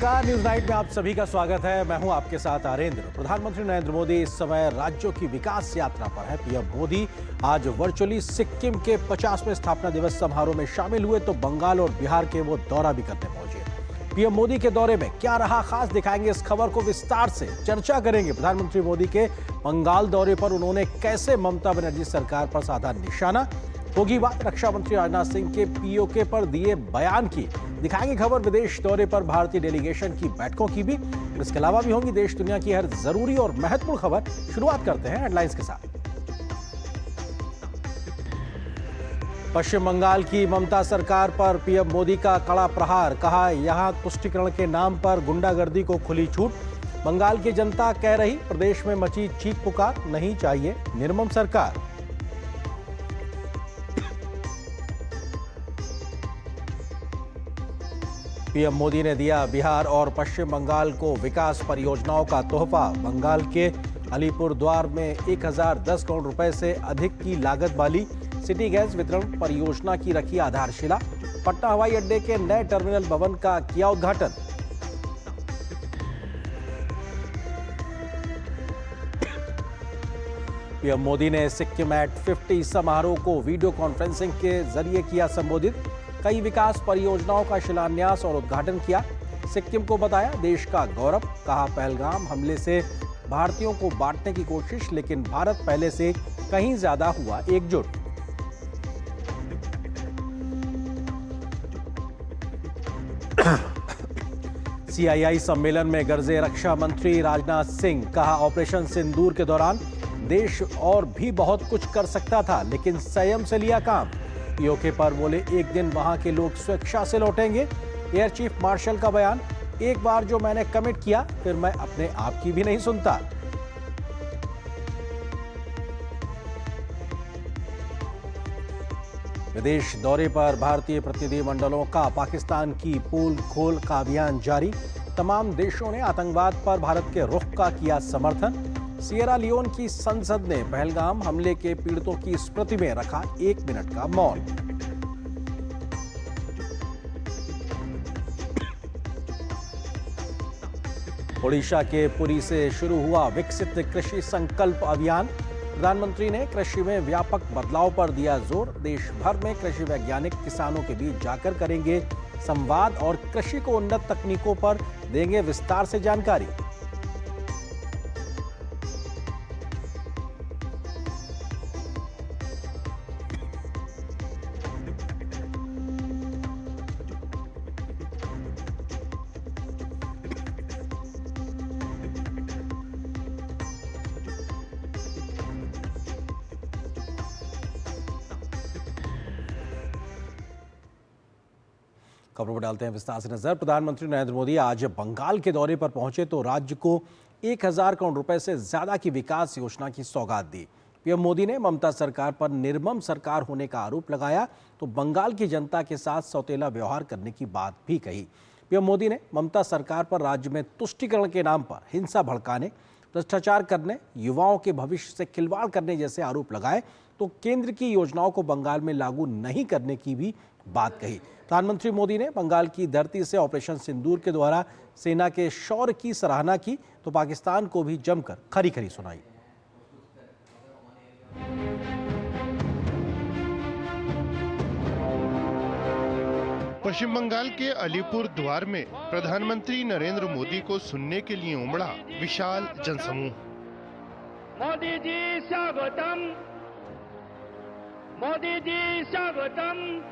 नमस्कार, news night में आप सभी का स्वागत है। मैं हूं आपके साथ आरेंद्र। प्रधानमंत्री नरेंद्र मोदी इस समय राज्यों की विकास यात्रा पर है। पीएम मोदी आज वर्चुअली सिक्किम के 50वें स्थापना दिवस समारोह में शामिल हुए तो बंगाल और बिहार के वो दौरा भी करने पहुंचे। पीएम मोदी के दौरे में क्या रहा खास, दिखाएंगे इस खबर को विस्तार से चर्चा करेंगे। प्रधानमंत्री मोदी के बंगाल दौरे पर उन्होंने कैसे ममता बनर्जी सरकार पर साधा निशाना, होगी बात रक्षा मंत्री राजनाथ सिंह के पीओके पर दिए बयान की, दिखाएंगे खबर विदेश दौरे पर भारतीय डेलीगेशन की बैठकों की भी। इसके अलावा भी होंगी देश दुनिया की हर जरूरी और महत्वपूर्ण खबर। शुरुआत करते हैं हेडलाइंस के साथ। पश्चिम बंगाल की ममता सरकार पर पीएम मोदी का कड़ा प्रहार, कहा यहां तुष्टीकरण के नाम पर गुंडागर्दी को खुली छूट। बंगाल की जनता कह रही प्रदेश में मची चीख पुकार, नहीं चाहिए निर्मम सरकार। पीएम मोदी ने दिया बिहार और पश्चिम बंगाल को विकास परियोजनाओं का तोहफा। बंगाल के अलीपुरद्वार में 1010 करोड़ रुपए से अधिक की लागत वाली सिटी गैस वितरण परियोजना की रखी आधारशिला। पटना हवाई अड्डे के नए टर्मिनल भवन का किया उद्घाटन। पीएम मोदी ने सिक्किम एट 50 समारोह को वीडियो कॉन्फ्रेंसिंग के जरिए किया संबोधित। कई विकास परियोजनाओं का शिलान्यास और उद्घाटन किया। सिक्किम को बताया देश का गौरव, कहा पहलगाम हमले से भारतीयों को बांटने की कोशिश, लेकिन भारत पहले से कहीं ज्यादा हुआ एकजुट। सीआईआई सम्मेलन में गरजे रक्षा मंत्री राजनाथ सिंह, कहा ऑपरेशन सिंदूर के दौरान देश और भी बहुत कुछ कर सकता था, लेकिन संयम से लिया काम। पीओके पर बोले एक दिन वहां के लोग स्वेच्छा से लौटेंगे। एयर चीफ मार्शल का बयान, एक बार जो मैंने कमिट किया फिर मैं अपने आप की भी नहीं सुनता। विदेश दौरे पर भारतीय प्रतिनिधिमंडलों का पाकिस्तान की पोल खोल का अभियान जारी। तमाम देशों ने आतंकवाद पर भारत के रुख का किया समर्थन। सिएरा लियोन की संसद ने पहलगाम हमले के पीड़ितों की स्मृति में रखा 1 मिनट का मौन। ओडिशा के पुरी से शुरू हुआ विकसित कृषि संकल्प अभियान। प्रधानमंत्री ने कृषि में व्यापक बदलाव पर दिया जोर। देश भर में कृषि वैज्ञानिक किसानों के बीच जाकर करेंगे संवाद और कृषि को उन्नत तकनीकों पर देंगे विस्तार से जानकारी। खबरों पर डालते हैं विस्तार से नजर। प्रधानमंत्री नरेंद्र मोदी आज बंगाल के दौरे पर पहुंचे तो राज्य को 1000 करोड़ रुपए से ज्यादा की विकास योजना की सौगात दी। पीएम मोदी ने ममता सरकार पर निर्मम सरकार होने का आरोप लगाया तो बंगाल की जनता के साथ सौतेला व्यवहार करने की बात भी कही। पीएम मोदी ने ममता सरकार पर राज्य में तुष्टीकरण के नाम पर हिंसा भड़काने, भ्रष्टाचार करने, युवाओं के भविष्य से खिलवाड़ करने जैसे आरोप लगाए तो केंद्र की योजनाओं को बंगाल में लागू नहीं करने की भी बात कही। प्रधानमंत्री मोदी ने बंगाल की धरती से ऑपरेशन सिंदूर के द्वारा सेना के शौर्य की सराहना की तो पाकिस्तान को भी जमकर खरी खरी सुनाई। पश्चिम बंगाल के अलीपुर द्वार में प्रधानमंत्री नरेंद्र मोदी को सुनने के लिए उमड़ा विशाल जनसमूह। मोदी जी स्वागतम, मोदी जी स्वागतम।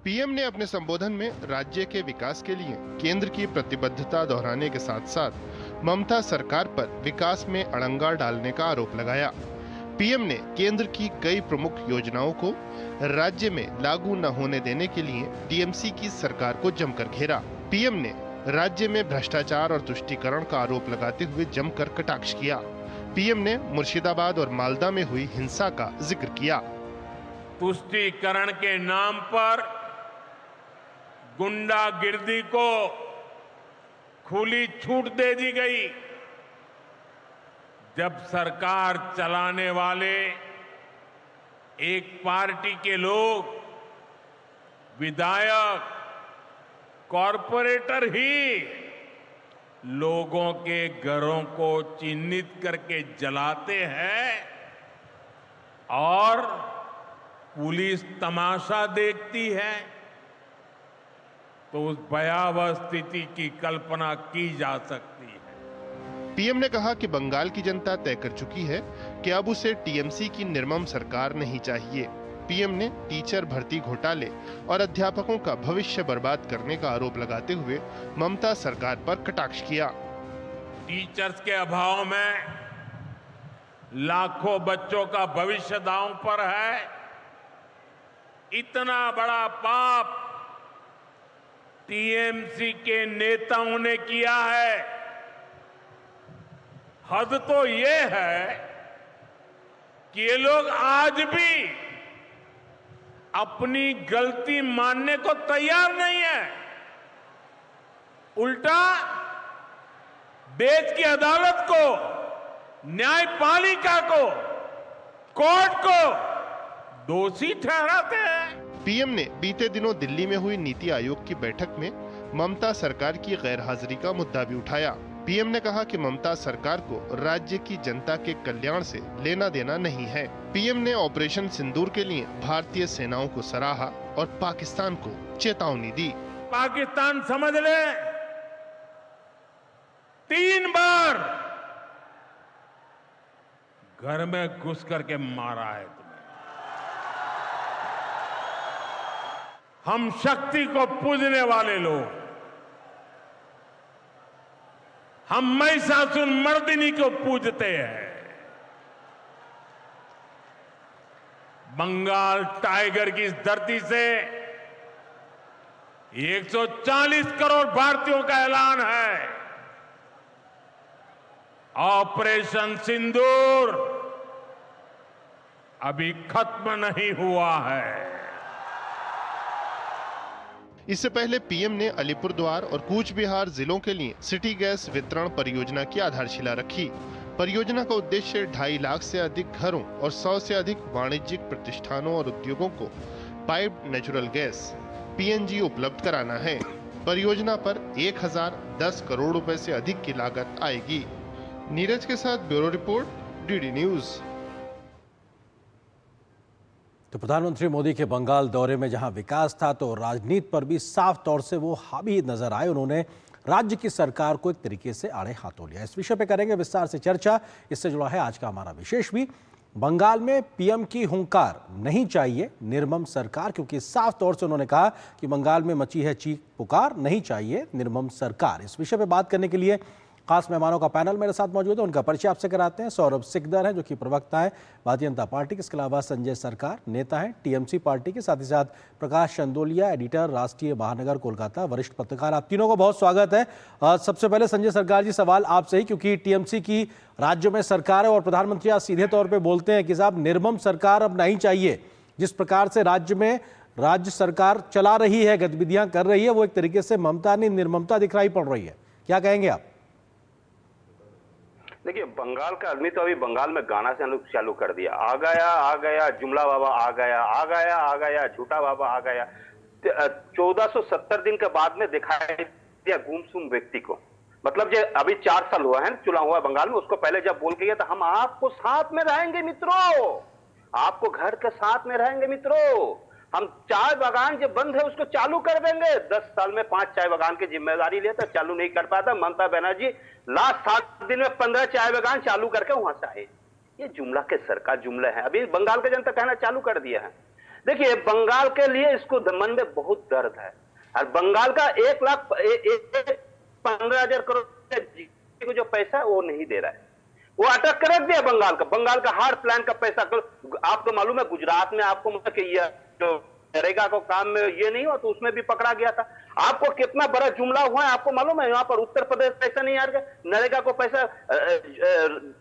पीएम ने अपने संबोधन में राज्य के विकास के लिए केंद्र की प्रतिबद्धता दोहराने के साथ साथ ममता सरकार पर विकास में अड़ंगा डालने का आरोप लगाया। पीएम ने केंद्र की कई प्रमुख योजनाओं को राज्य में लागू न होने देने के लिए टीएमसी की सरकार को जमकर घेरा। पीएम ने राज्य में भ्रष्टाचार और तुष्टीकरण का आरोप लगाते हुए जमकर कटाक्ष किया। पीएम ने मुर्शिदाबाद और मालदा में हुई हिंसा का जिक्र किया। तुष्टीकरण के नाम पर गुंडागिर्दी को खुली छूट दे दी गई। जब सरकार चलाने वाले एक पार्टी के लोग, विधायक कॉरपोरेटर ही लोगों के घरों को चिन्हित करके जलाते हैं और पुलिस तमाशा देखती है, तो उस भयावह स्थिति की कल्पना की जा सकती है। पीएम ने कहा कि बंगाल की जनता तय कर चुकी है कि अब उसे टीएमसी की निर्मम सरकार नहीं चाहिए। पीएम ने टीचर भर्ती घोटाले और अध्यापकों का भविष्य बर्बाद करने का आरोप लगाते हुए ममता सरकार पर कटाक्ष किया। टीचर्स के अभाव में लाखों बच्चों का भविष्य दांव पर है। इतना बड़ा पाप टीएमसी के नेताओं ने किया है। हद तो ये है कि ये लोग आज भी अपनी गलती मानने को तैयार नहीं है। उल्टा देश की अदालत को, न्यायपालिका को, कोर्ट को दोषी ठहराते हैं। पीएम ने बीते दिनों दिल्ली में हुई नीति आयोग की बैठक में ममता सरकार की गैरहाजिरी का मुद्दा भी उठाया। पीएम ने कहा कि ममता सरकार को राज्य की जनता के कल्याण से लेना देना नहीं है। पीएम ने ऑपरेशन सिंदूर के लिए भारतीय सेनाओं को सराहा और पाकिस्तान को चेतावनी दी। पाकिस्तान समझ ले, 3 बार घर में घुस करके मारा है तुम्हें। हम शक्ति को पूजने वाले लोग, हम महिषासुर मर्दिनी को पूजते हैं। बंगाल टाइगर की इस धरती से 140 करोड़ भारतीयों का ऐलान है। ऑपरेशन सिंदूर अभी खत्म नहीं हुआ है। इससे पहले पीएम ने अलीपुरद्वार और कूच बिहार जिलों के लिए सिटी गैस वितरण परियोजना की आधारशिला रखी। परियोजना का उद्देश्य 2.5 लाख से अधिक घरों और 100 से अधिक वाणिज्यिक प्रतिष्ठानों और उद्योगों को पाइप्ड नेचुरल गैस पीएनजी उपलब्ध कराना है। परियोजना पर 1010 करोड़ रुपए से अधिक की लागत आएगी। नीरज के साथ ब्यूरो रिपोर्ट, डीडी न्यूज। तो प्रधानमंत्री मोदी के बंगाल दौरे में जहां विकास था, तो राजनीति पर भी साफ तौर से वो हावी नजर आए। उन्होंने राज्य की सरकार को एक तरीके से आड़े हाथों लिया। इस विषय पे करेंगे विस्तार से चर्चा। इससे जुड़ा है आज का हमारा विशेष भी। बंगाल में पीएम की हुंकार नहीं चाहिए निर्मम सरकार, क्योंकि साफ तौर से उन्होंने कहा कि बंगाल में मची है चीख पुकार, नहीं चाहिए निर्मम सरकार। इस विषय पे बात करने के लिए खास मेहमानों का पैनल मेरे साथ मौजूद है। उनका परिचय आपसे कराते हैं। सौरभ सिकदर हैं, जो कि प्रवक्ता हैं भारतीय जनता पार्टी के। इसके अलावा संजय सरकार नेता हैं टीएमसी पार्टी के। साथ ही साथ प्रकाश चंदोलिया, एडिटर, राष्ट्रीय महानगर कोलकाता, वरिष्ठ पत्रकार। आप तीनों को बहुत स्वागत है। सबसे पहले संजय सरकार जी, सवाल आपसे ही, क्योंकि टीएमसी की राज्य में सरकार है और प्रधानमंत्री आज सीधे तौर पर बोलते हैं कि साहब निर्मम सरकार अब नहीं चाहिए। जिस प्रकार से राज्य में राज्य सरकार चला रही है, गतिविधियां कर रही है, वो एक तरीके से ममता नहीं निर्ममता दिखाई पड़ रही है। क्या कहेंगे आप? देखिए, बंगाल का आदमी तो अभी बंगाल में गाना से चालू कर दिया। आ गया जुमला बाबा, आ गया झूठा बाबा, आ गया। 1470 दिन के बाद में दिखाई दिया गुमसुम व्यक्ति को। मतलब जो अभी 4 साल हुआ है ना चुनाव हुआ बंगाल में, उसको पहले जब बोल के गया था हम आपको साथ में रहेंगे मित्रों, आपको घर के साथ में रहेंगे मित्रों, हम चाय बागान जो बंद है उसको चालू कर देंगे। 10 साल में 5 चाय बागान की जिम्मेदारी लेता, चालू नहीं कर पाता। ममता बनर्जी लास्ट 7 दिन में 15 चाय बागान चालू करके वहां से आए। ये जुमला के सरकार जुमला है। अभी बंगाल के जनता कहना चालू कर दिया है। देखिए, बंगाल के लिए इसको मन में बहुत दर्द है और बंगाल का 1,15,000 करोड़ को जो पैसा है वो नहीं दे रहा है, वो अटक कर रख दिया। बंगाल का हार्ड प्लान का पैसा आपको मालूम है, गुजरात में आपको जो नरेगा को काम में ये नहीं हुआ तो उसमें भी पकड़ा गया था। आपको कितना बड़ा जुमला हुआ है आपको मालूम है। यहाँ पर उत्तर प्रदेश पैसा नहीं आ रहा, नरेगा को पैसा,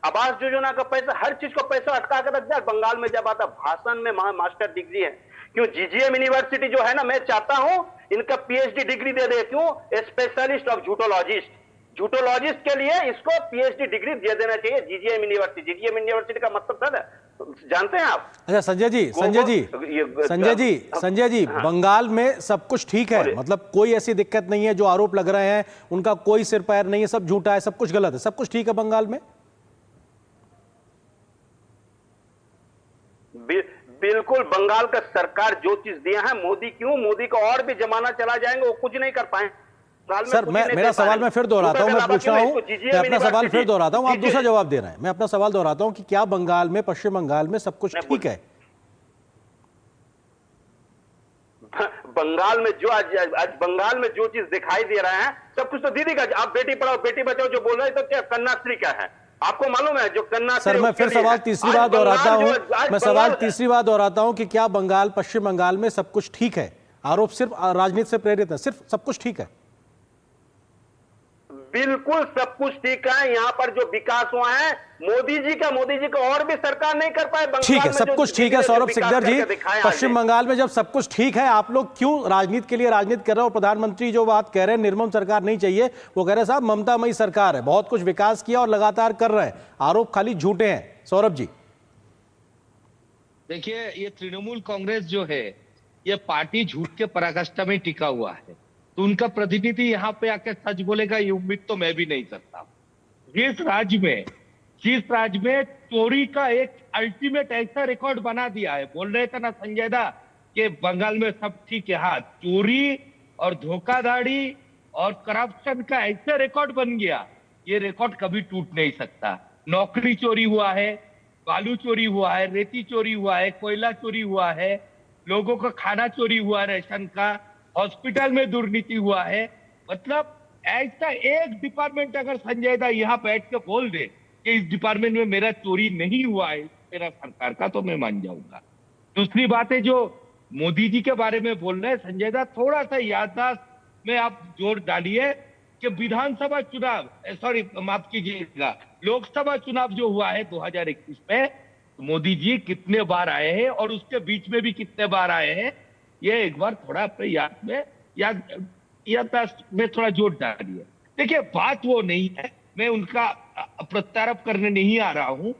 आवास योजना का पैसा, हर चीज को पैसा अटका कर रख दिया। बंगाल में जब आता भाषण में मास्टर डिग्री है, क्यों जीजीएम यूनिवर्सिटी जो है ना, मैं चाहता हूं इनका पीएचडी डिग्री दे दे। क्यों? स्पेशलिस्ट ऑफ झूठोलॉजिस्ट, जूटोलॉजिस्ट के लिए इसको पीएचडी डिग्री दे देना चाहिए। जीजीएम यूनिवर्सिटी का मतलब था, जानते हैं आप? अच्छा संजय जी, बंगाल में सब कुछ ठीक है, मतलब कोई ऐसी दिक्कत नहीं है, जो आरोप लग रहे हैं उनका कोई सिर पैर नहीं है, सब झूठा है, सब कुछ गलत है, सब कुछ ठीक है बंगाल में? बिल्कुल, बंगाल का सरकार जो चीज दिया है, मोदी को और भी जमाना चला जाएंगे, वो कुछ नहीं कर पाए। सर मेरा सवाल मैं फिर दोहराता हूं, मैं पूछ रहा हूं, मैं अपना सवाल फिर दोहराता हूं, आप दूसरा जवाब दे रहे हैं। मैं अपना सवाल दोहराता हूं कि क्या बंगाल में, पश्चिम बंगाल में सब कुछ ठीक है? बंगाल में जो आज बंगाल में जो चीज दिखाई दे रहा है, सब कुछ तो दीदी का। आप बेटी पढ़ाओ बेटी बचाओ जो बोल रहे हैं, तो क्या कन्याश्री का है? आपको मालूम है जो कन्याश्री? सर मैं फिर सवाल तीसरी बार दोहराता हूं, मैं सवाल तीसरी बार दोहराता हूं कि क्या बंगाल, पश्चिम बंगाल में सब कुछ ठीक है? आरोप सिर्फ राजनीति से प्रेरित है, सिर्फ सब कुछ ठीक है? बिल्कुल सब कुछ ठीक है। यहाँ पर जो विकास हुआ है मोदी जी का और भी सरकार नहीं कर पाए। ठीक है, सब कुछ ठीक है। सौरभ सिकदर जी, पश्चिम बंगाल में जब सब कुछ ठीक है, आप लोग क्यों राजनीति के लिए राजनीति कर रहे हो? प्रधानमंत्री जो बात कह रहे हैं, निर्मम सरकार नहीं चाहिए, वो कह रहे हैं साहब ममतामयी सरकार है, बहुत कुछ विकास किया और लगातार कर रहे हैं, आरोप खाली झूठे हैं। सौरभ जी देखिए, ये तृणमूल कांग्रेस जो है, ये पार्टी झूठ के पराकाष्ठा में टिका हुआ है, तो उनका प्रतिनिधि यहाँ पे आके सच बोलेगा, ये उम्मीद तो मैं भी नहीं करता। जिस राज्य में चोरी का एक अल्टीमेट ऐसा रिकॉर्ड बना दिया है, बोल रहे थे ना संजय दा कि बंगाल में सब ठीक है, हाँ, चोरी और धोखाधड़ी और करप्शन का ऐसा रिकॉर्ड बन गया, ये रिकॉर्ड कभी टूट नहीं सकता। नौकरी चोरी हुआ है, बालू चोरी हुआ है, रेती चोरी हुआ है, कोयला चोरी हुआ है, लोगों का खाना चोरी हुआ, रेशन का, हॉस्पिटल में दुर्नीति हुआ है। मतलब ऐसा एक डिपार्टमेंट अगर संजय दा यहाँ बैठ के बोल दे कि इस डिपार्टमेंट में मेरा चोरी नहीं हुआ है मेरा सरकार का, तो मैं मान जाऊंगा। दूसरी बात है जो मोदी जी के बारे में बोल रहे हैं संजय दा, थोड़ा सा याददाश्त में आप जोर डालिए कि विधानसभा चुनाव, सॉरी माफ कीजिएगा, लोकसभा चुनाव जो हुआ है 2021 में, मोदी जी कितने बार आए हैं और उसके बीच में भी कितने बार आए हैं, ये एक बार थोड़ा अपने याददाश्त में थोड़ा जोर डालिए। देखिए, बात वो नहीं है, मैं उनका प्रत्यारोप करने नहीं आ रहा हूं।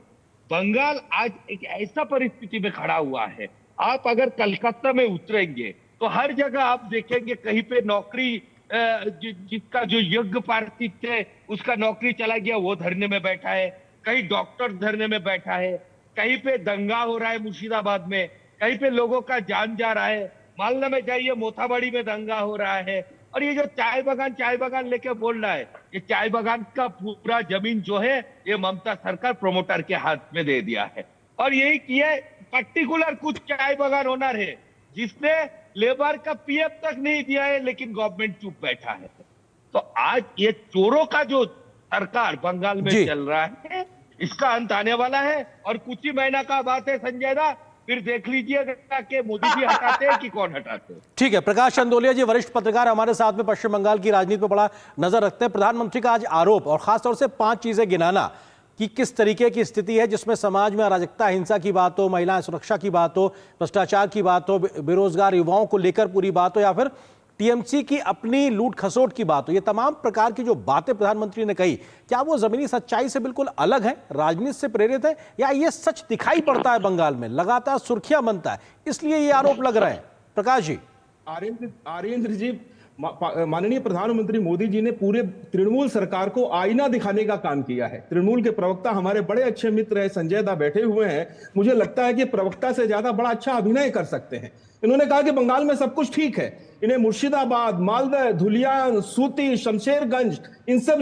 बंगाल आज एक ऐसा परिस्थिति में खड़ा हुआ है, आप अगर कलकत्ता में उतरेंगे तो हर जगह आप देखेंगे कहीं पे नौकरी, जिसका जो यज्ञ पार्षद थे उसका नौकरी चला गया, वो धरने में बैठा है, कहीं डॉक्टर धरने में बैठा है, कहीं पे दंगा हो रहा है मुर्शिदाबाद में, कहीं पे लोगों का जान जा रहा है, मालदा में जाइए मोथाबाड़ी में दंगा हो रहा है। और ये जो चाय बगान लेके बोल रहा है, ये चाय बगान का पूरा जमीन जो है ये ममता सरकार प्रमोटर के हाथ में दे दिया है। और यही किया, पर्टिकुलर कुछ चाय बगान ओनर है जिसने लेबर का पीएफ तक नहीं दिया है, लेकिन गवर्नमेंट चुप बैठा है। तो आज ये चोरों का जो सरकार बंगाल में चल रहा है, इसका अंत आने वाला है। और कुछ ही महीना का बात है संजय दा, फिर देख लीजिएगा कि मोदी जी हटाते हैं कि कौन हटाते हैं। ठीक है, प्रकाश चंदोलिया जी वरिष्ठ पत्रकार हमारे साथ में पश्चिम बंगाल की राजनीति पर बड़ा नजर रखते हैं। प्रधानमंत्री का आज आरोप और खासतौर से 5 चीजें गिनाना कि किस तरीके की स्थिति है जिसमें समाज में अराजकता, हिंसा की बात हो, महिला सुरक्षा की बात हो, भ्रष्टाचार की बात हो, बेरोजगार युवाओं को लेकर पूरी बात हो, या फिर टीएमसी की अपनी लूट खसोट की बात हो, ये तमाम प्रकार की जो बातें प्रधानमंत्री ने कही, क्या वो जमीनी सच्चाई से बिल्कुल अलग है, राजनीति से प्रेरित है, या ये सच दिखाई पड़ता है बंगाल में, लगातार सुर्खियां बनता है, इसलिए ये आरोप लग रहे हैं? प्रकाश जी। आर्येंद्र जी, माननीय प्रधानमंत्री मोदी जी ने पूरे तृणमूल सरकार को आईना दिखाने का काम किया है। तृणमूल के प्रवक्ता हमारे बड़े अच्छे मित्र है संजय दा बैठे हुए हैं, मुझे लगता है कि प्रवक्ता से ज्यादा बड़ा अच्छा अभिनय कर सकते हैं। इन्होंने कहा कि बंगाल में सब कुछ ठीक है, इन्हें मुर्शिदाबाद, मालदा, धुलियान, सूती, शमशेरगंज, इन सब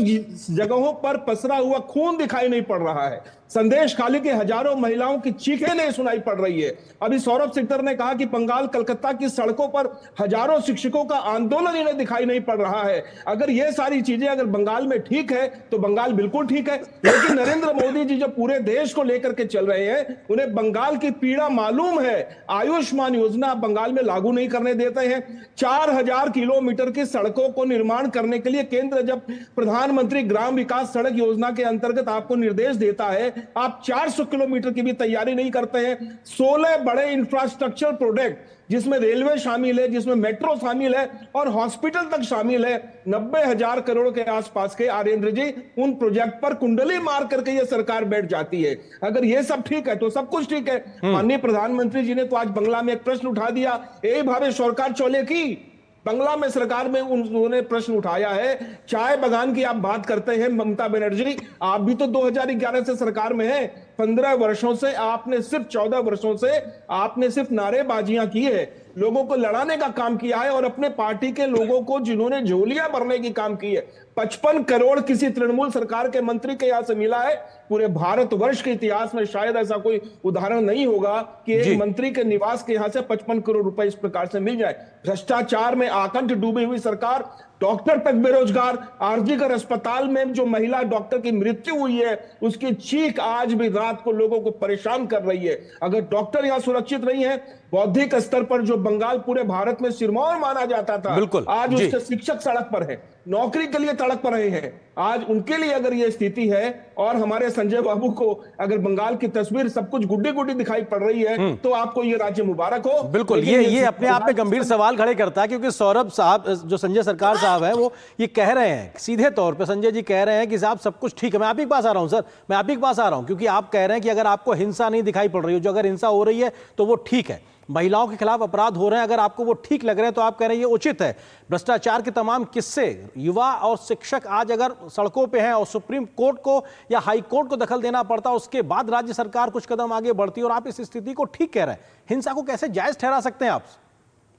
जगहों पर पसरा हुआ खून दिखाई नहीं पड़ रहा है। संदेश खाली के हजारों महिलाओं की चीखें नहीं सुनाई पड़ रही है। अभी सौरभ सिकदर ने कहा कि बंगाल कलकत्ता की सड़कों पर हजारों शिक्षकों का आंदोलन इन्हें दिखाई नहीं पड़ रहा है। अगर ये सारी चीजें अगर बंगाल में ठीक है तो बंगाल बिल्कुल ठीक है, लेकिन नरेंद्र मोदी जी जो पूरे देश को लेकर के चल रहे हैं, उन्हें बंगाल की पीड़ा मालूम है। आयुष्मान योजना बंगाल में लागू नहीं करने देते हैं। 4000 किलोमीटर की सड़कों को निर्माण करने के लिए केंद्र जब प्रधानमंत्री ग्राम विकास सड़क योजना के अंतर्गत आपको निर्देश देता है, आप 400 किलोमीटर की भी तैयारी नहीं करते हैं। 16 बड़े इंफ्रास्ट्रक्चर प्रोजेक्ट जिसमें रेलवे शामिल है, जिसमें मेट्रो शामिल है और हॉस्पिटल तक शामिल है, 90,000 करोड़ के आसपास के आर्येंद्र जी, उन प्रोजेक्ट पर कुंडली मार करके ये सरकार बैठ जाती है। अगर ये सब ठीक है तो सब कुछ ठीक है। माननीय प्रधानमंत्री जी ने तो आज बंगला में एक प्रश्न उठा दिया, ए भावे सरकार चले की बंगला में सरकार में उन्होंने प्रश्न उठाया है। चाय बागान की आप बात करते हैं ममता बनर्जी, आप भी तो 2011 से सरकार में हैं। 15 वर्षों से आपने सिर्फ 14 वर्षों से आपने सिर्फ नारेबाजियां की है, लोगों को लड़ाने का काम किया है और अपने पार्टी के लोगों को जिन्होंने झोलियां भरने की काम की है। 55 करोड़ किसी तृणमूल सरकार के मंत्री के यहां से मिला है। पूरे भारतवर्ष के इतिहास में शायद ऐसा कोई उदाहरण नहीं होगा कि एक मंत्री के निवास के यहां से 55 करोड़ रुपए इस प्रकार से मिल जाए। भ्रष्टाचार में आकंठ डूबी हुई सरकार, डॉक्टर तक बेरोजगार। आरजीकर अस्पताल में जो महिला डॉक्टर की मृत्यु हुई है, उसकी चीख आज भी रात को लोगों को परेशान कर रही है। अगर डॉक्टर यहां सुरक्षित नहीं है, बौद्धिक स्तर पर जो बंगाल पूरे भारत में सिरमौर माना जाता था, बिल्कुल आज उसके शिक्षक सड़क पर है, नौकरी के लिए सड़क पर रहे हैं। आज उनके लिए अगर यह स्थिति है और हमारे संजय बाबू को अगर बंगाल की तस्वीर सब कुछ गुड्डी गुड्डी दिखाई पड़ रही है, तो आपको ये राज्य मुबारक हो। बिल्कुल, ये अपने आप में गंभीर सवाल खड़े करता है, क्योंकि सौरभ साहब, जो संजय सरकार साहब है, वो ये कह रहे हैं सीधे तौर पे, संजय जी कह रहे हैं कि साहब सब कुछ ठीक है। मैं आप ही के पास आ रहा हूं सर, मैं आप ही के पास आ रहा हूं, क्योंकि आप कह रहे हैं कि अगर आपको हिंसा नहीं दिखाई पड़ रही हो, जो अगर हिंसा हो रही है तो वो ठीक है, महिलाओं के खिलाफ अपराध हो रहे हैं, अगर आपको वो ठीक लग रहे हैं तो आप कह रहे हैं ये उचित है। भ्रष्टाचार के तमाम किस्से, युवा और शिक्षक आज अगर सड़कों पे हैं और सुप्रीम कोर्ट को या हाई कोर्ट को दखल देना पड़ता, उसके बाद राज्य सरकार कुछ कदम आगे बढ़ती है और आप इस स्थिति को ठीक कह रहे हैं। हिंसा को कैसे जायज ठहरा सकते हैं आप,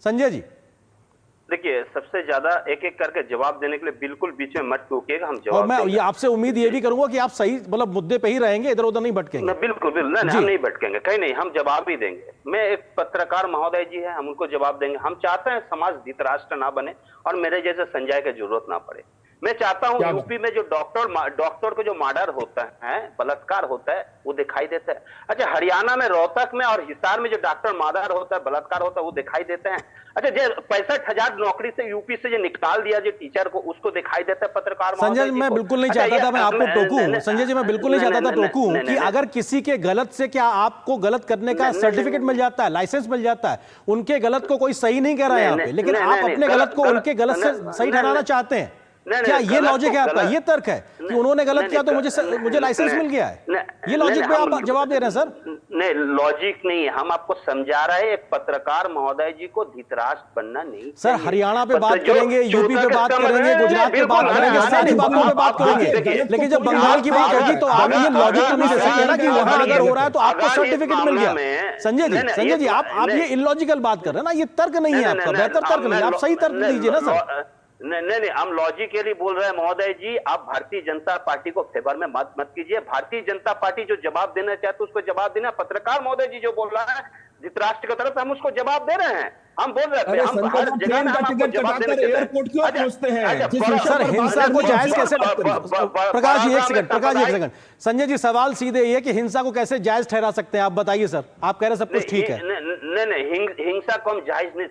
संजय जी? देखिए, सबसे ज्यादा एक एक करके जवाब देने के लिए बिल्कुल बीच में मत टोकिएगा, हम जवाब और मैं ये आपसे उम्मीद ये भी करूंगा कि आप सही मतलब मुद्दे पे ही रहेंगे, इधर उधर नहीं भटकेंगे। बिल्कुल बिल्कुल, हम नहीं भटकेंगे, कहीं नहीं, हम जवाब ही देंगे। मैं एक पत्रकार महोदय जी है, हम उनको जवाब देंगे। हम चाहते हैं समाज धृतराष्ट्र ना बने और मेरे जैसे संजय की जरूरत ना पड़े। मैं चाहता हूं यूपी में जो डॉक्टर को जो मर्डर होता है, बलात्कार होता है, वो दिखाई देता है। अच्छा, हरियाणा में रोहतक में और हिसार में जो डॉक्टर मर्डर होता है, बलात्कार होता है, वो दिखाई देते हैं। अच्छा, जो 65,000 नौकरी से यूपी से जो निकाल दिया जो टीचर को, उसको दिखाई देता है पत्रकार। संजय, मैं बिल्कुल नहीं चाहता था मैं आपको टोकूं, संजय जी, मैं बिल्कुल नहीं चाहता था टोकूं कि अगर किसी के गलत से क्या आपको गलत करने का सर्टिफिकेट मिल जाता है, लाइसेंस मिल जाता है, उनके गलत को कोई सही नहीं कह रहा है यहाँ पे, लेकिन आप अपने गलत को उनके गलत से सही ठहराना चाहते हैं। क्या ये लॉजिक है आपका? ये तर्क है कि उन्होंने गलत किया तो मुझे लाइसेंस मिल गया है? ये लॉजिक पे आप जवाब दे रहे हैं सर? नहीं, लॉजिक नहीं है, हम आपको समझा रहे हैं। एक पत्रकार महोदय जी को धृतराष्ट्र बनना नहीं सर। हरियाणा पे बात करेंगे, यूपी पे बात करेंगे, गुजरात पे बात करेंगे, सारी बातों पे बात करेंगे, लेकिन जब बंगाल की बात होगी तो आप ये लॉजिक तो नहीं दे सकते ना कि वहां अगर हो रहा है तो आपको सर्टिफिकेट मिल गया। संजय जी, आप ये इलॉजिकल बात कर रहे हैं ना, ये तर्क नहीं है आपका, बेहतर तर्क नहीं, आप सही तर्क दीजिए ना सर। नहीं, हम लॉजिकली बोल रहे हैं महोदय जी। आप भारतीय जनता पार्टी को फेवर में मत कीजिए। भारतीय जनता पार्टी जो जवाब देना चाहते उसको जवाब देना। पत्रकार महोदय जी जो बोल रहा है धृतराष्ट्र की तरफ, हम उसको जवाब दे रहे हैं। हम बोल रहे थे, हम हर जगह में आपको जवाब देने एयरपोर्ट क्यों पहुंचते हैं? सर, हिंसा को जायज कैसे, प्रकाश जी एक सेकंड, संजय जी, सवाल सीधे ये कि हिंसा को कैसे जायज ठहरा सकते हैं, आप बताइए सर। आप कह रहे सब कुछ ठीक है। नहीं, हिंसा को हम जायज नहीं,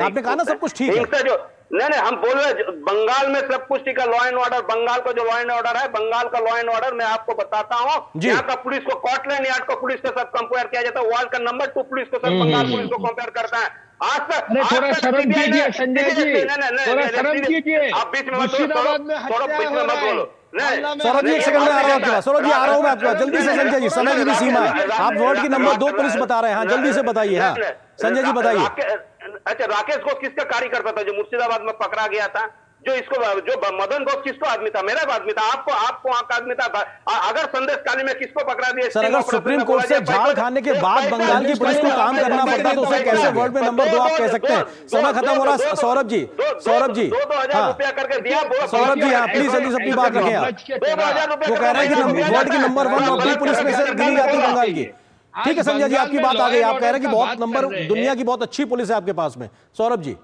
आपने कहा ना सब कुछ ठीक है। हिंसा जो नहीं, हम बोल रहे बंगाल में सब कुछ ठीक है। लॉ एंड ऑर्डर, बंगाल का जो लॉ एंड ऑर्डर है, बंगाल का लॉ एंड ऑर्डर मैं आपको बताता हूँ। यहाँ का पुलिस को स्कॉटलैंड यार्ड का पुलिस के साथ कंपेयर किया जाता है, वर्ल्ड का नंबर 2 पुलिस के साथ बंगाल पुलिस को कंपेयर करता है। आज तक थोड़ा शर्म कीजिए संजय जी, थोड़ा शर्म कीजिए। आप बीच में मुर्शिदाबाद में हत्या हो रहा है। सौरभ जी एक सेकंड में आ रहा हूं आपके पास, सौरभ जी आ रहा हूं मैं आपके पास, जल्दी से संजय जी, समय की भी सीमा है। आप वार्ड की नंबर 2 पुलिस बता रहे हैं, हाँ जल्दी से बताइए। हाँ संजय जी बताइए। अच्छा, राकेश घोष किसका कार्यकर्ता था जो मुर्शिदाबाद में पकड़ा गया था? जो मदन घोष किसको आदमी था? मेरा आदमी था। आपको वहां का आदमी था। अगर संदेश काली में किसको पकड़ा दिया? सर, अगर सुप्रीम कोर्ट से झाड़ खाने के बाद बंगाल की पुलिस को काम करना पड़ता तो उसे कैसे वर्ल्ड में नंबर 2 आप कह सकते हैं? समय खत्म हो रहा है सौरभ जी। 2,000 रुपया करके दिया सौरभ जी, हाँ प्लीज जल्दी से अपनी बात रखें आप। 2,000 रुपया वो कह रहे हैं कि वर्ल्ड की नंबर 1 और 2 पुलिस में से गिनी जाती है बंगाल की। ठीक है संजय जी, आपकी बात आ गई। आप कह रहे हैं कि बहुत नंबर, दुनिया की बहुत अच्छी पुलिस है आपके पास में। सौरभ जी,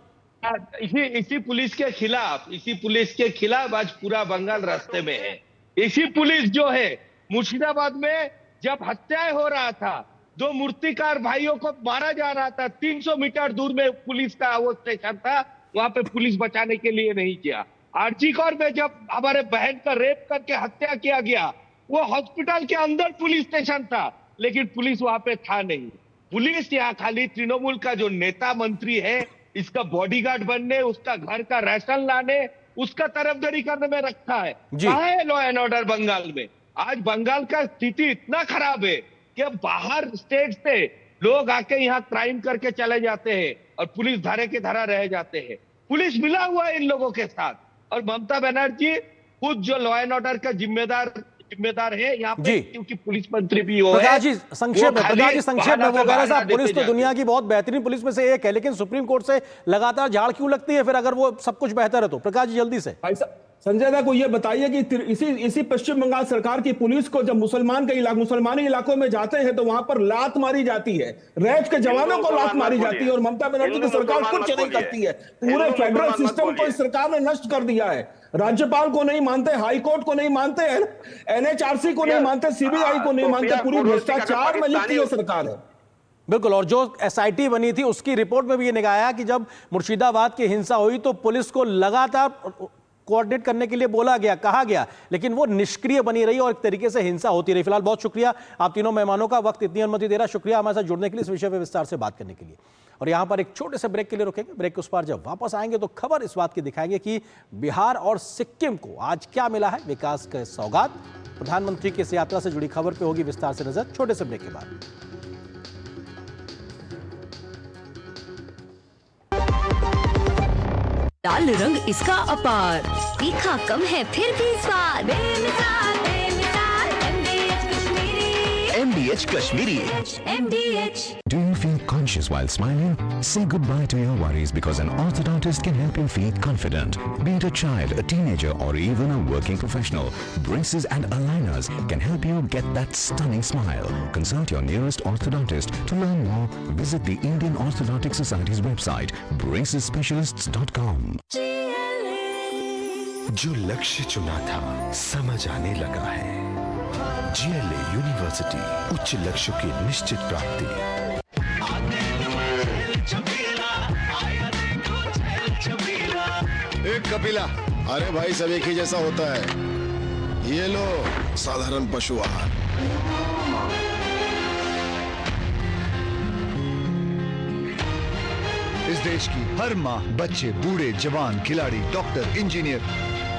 इसी पुलिस के खिलाफ आज पूरा बंगाल रास्ते में है। इसी पुलिस जो है मुर्शिदाबाद में जब हत्याएं हो रहा था दो मूर्तिकार भाइयों को मारा जा रहा था, 300 मीटर दूर में पुलिस का वो स्टेशन था, वहां पे पुलिस बचाने के लिए नहीं किया। आरजी कौर में जब हमारे बहन का रेप करके हत्या किया गया, वो हॉस्पिटल के अंदर पुलिस स्टेशन था, लेकिन पुलिस वहां पे था नहीं। पुलिस यहाँ खाली तृणमूल का जो नेता मंत्री है, इसका बॉडीगार्ड बनने, उसका घर का राशन लाने, उसका तरफदारी करने में रखा है। कहाँ है लॉ एंड ऑर्डर बंगाल में? आज बंगाल का स्थिति इतना खराब है कि बाहर स्टेट से लोग आके यहाँ क्राइम करके चले जाते हैं और पुलिस धारे के धारा रह जाते हैं। पुलिस मिला हुआ है इन लोगों के साथ, और ममता बनर्जी खुद जो लॉ एंड ऑर्डर का जिम्मेदार है यहाँ पे, क्योंकि पुलिस मंत्री भी वो है। प्रकाश जी संक्षेप में वो कह रहे साहब, पुलिस तो दुनिया की बहुत बेहतरीन पुलिस में से एक है, लेकिन सुप्रीम कोर्ट से लगातार झाड़ क्यों लगती है फिर, अगर वो सब कुछ बेहतर है तो? प्रकाश जी जल्दी से। संजय दा को यह बताइए कि इसी पश्चिम बंगाल सरकार की पुलिस को जब मुसलमानी इलाकों में जाते हैं तो वहां पर लात मारी जाती है, रैफ के जवानों को लात मारी जाती है, और ममता बनर्जी की सरकार कुछ नहीं करती है। पूरे फेडरल सिस्टम को इस सरकार ने नष्ट कर दिया है। राज्यपाल को नहीं मानते, हाई कोर्ट को नहीं मानते, एनएचआरसी को नहीं मानते, सीबीआई को नहीं मानते, पूरी भ्रष्टाचार में लिप्त ये सरकार है। बिल्कुल, और जो एसआईटी बनी थी उसकी रिपोर्ट में भी ये निकला आया कि जब मुर्शिदाबाद की हिंसा हुई तो पुलिस को लगातार कोऑर्डिनेट करने के लिए बोला गया, कहा गया, लेकिन वो निष्क्रिय बनी रही और एक तरीके से हिंसा होती रही। फिलहाल बहुत शुक्रिया आप तीनों मेहमानों का, वक्त इतनी अनुमति दे रहा, शुक्रिया हमारे साथ जुड़ने के लिए, इस विषय पर विस्तार से बात करने के लिए। और यहां पर एक छोटे से ब्रेक के लिए रुकेंगे। ब्रेक के उस पार जब वापस आएंगे तो खबर इस बात की दिखाएंगे कि बिहार और सिक्किम को आज क्या मिला है, विकास का सौगात। प्रधानमंत्री की इस यात्रा से जुड़ी खबर पर होगी विस्तार से नजर, छोटे से ब्रेक के बाद। लाल रंग इसका अपार, तीखा कम है फिर भी स्वाद, बेमिसाल MDH Kashmiri. MDH Kashmiri. MDH। Do you feel conscious while smiling? Say goodbye to your worries because an orthodontist can help you feel confident. Be it a child, a teenager, or even a working professional, braces and aligners can help you get that stunning smile. Consult your nearest orthodontist. To learn more, visit the Indian Orthodontic Society's website, bracesspecialists.com. जो लक्ष्य चुना था समझ आने लगा है। GLA university, उच्च लक्ष्य की निश्चित प्राप्ति। एक कपिला, अरे भाई सब एक ही जैसा होता है। ये लो साधारण पशु आहार। इस देश की हर माँ, बच्चे, बूढ़े, जवान, खिलाड़ी, डॉक्टर, इंजीनियर,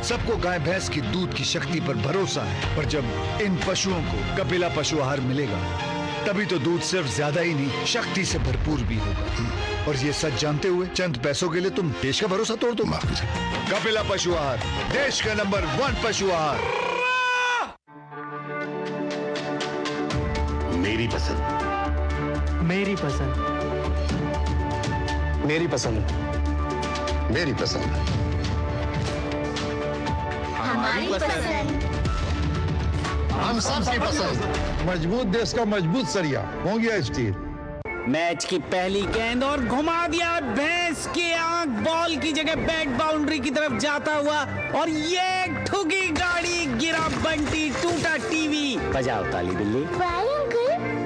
सबको गाय भैंस की दूध की शक्ति पर भरोसा है। पर जब इन पशुओं को कपिला पशु आहार मिलेगा, तभी तो दूध सिर्फ ज्यादा ही नहीं, शक्ति से भरपूर भी होगा। और ये सच जानते हुए चंद पैसों के लिए तुम देश का भरोसा तोड़ दो। कपिला पशु आहार, देश का नंबर 1 पशु आहार। मेरी पसंद, मेरी पसंद, मेरी पसंद, मेरी पसंद, हमारी पसंद, हम सबकी पसंद। मजबूत देश का मजबूत सरिया हो गया स्टील। मैच की पहली गेंद और घुमा दिया भैंस की आंख, बॉल की जगह बैक बाउंड्री की तरफ जाता हुआ, और ये ठुकी गाड़ी, गिरा बंटी, टूटा टीवी। बजाओ ताली बिल्ली।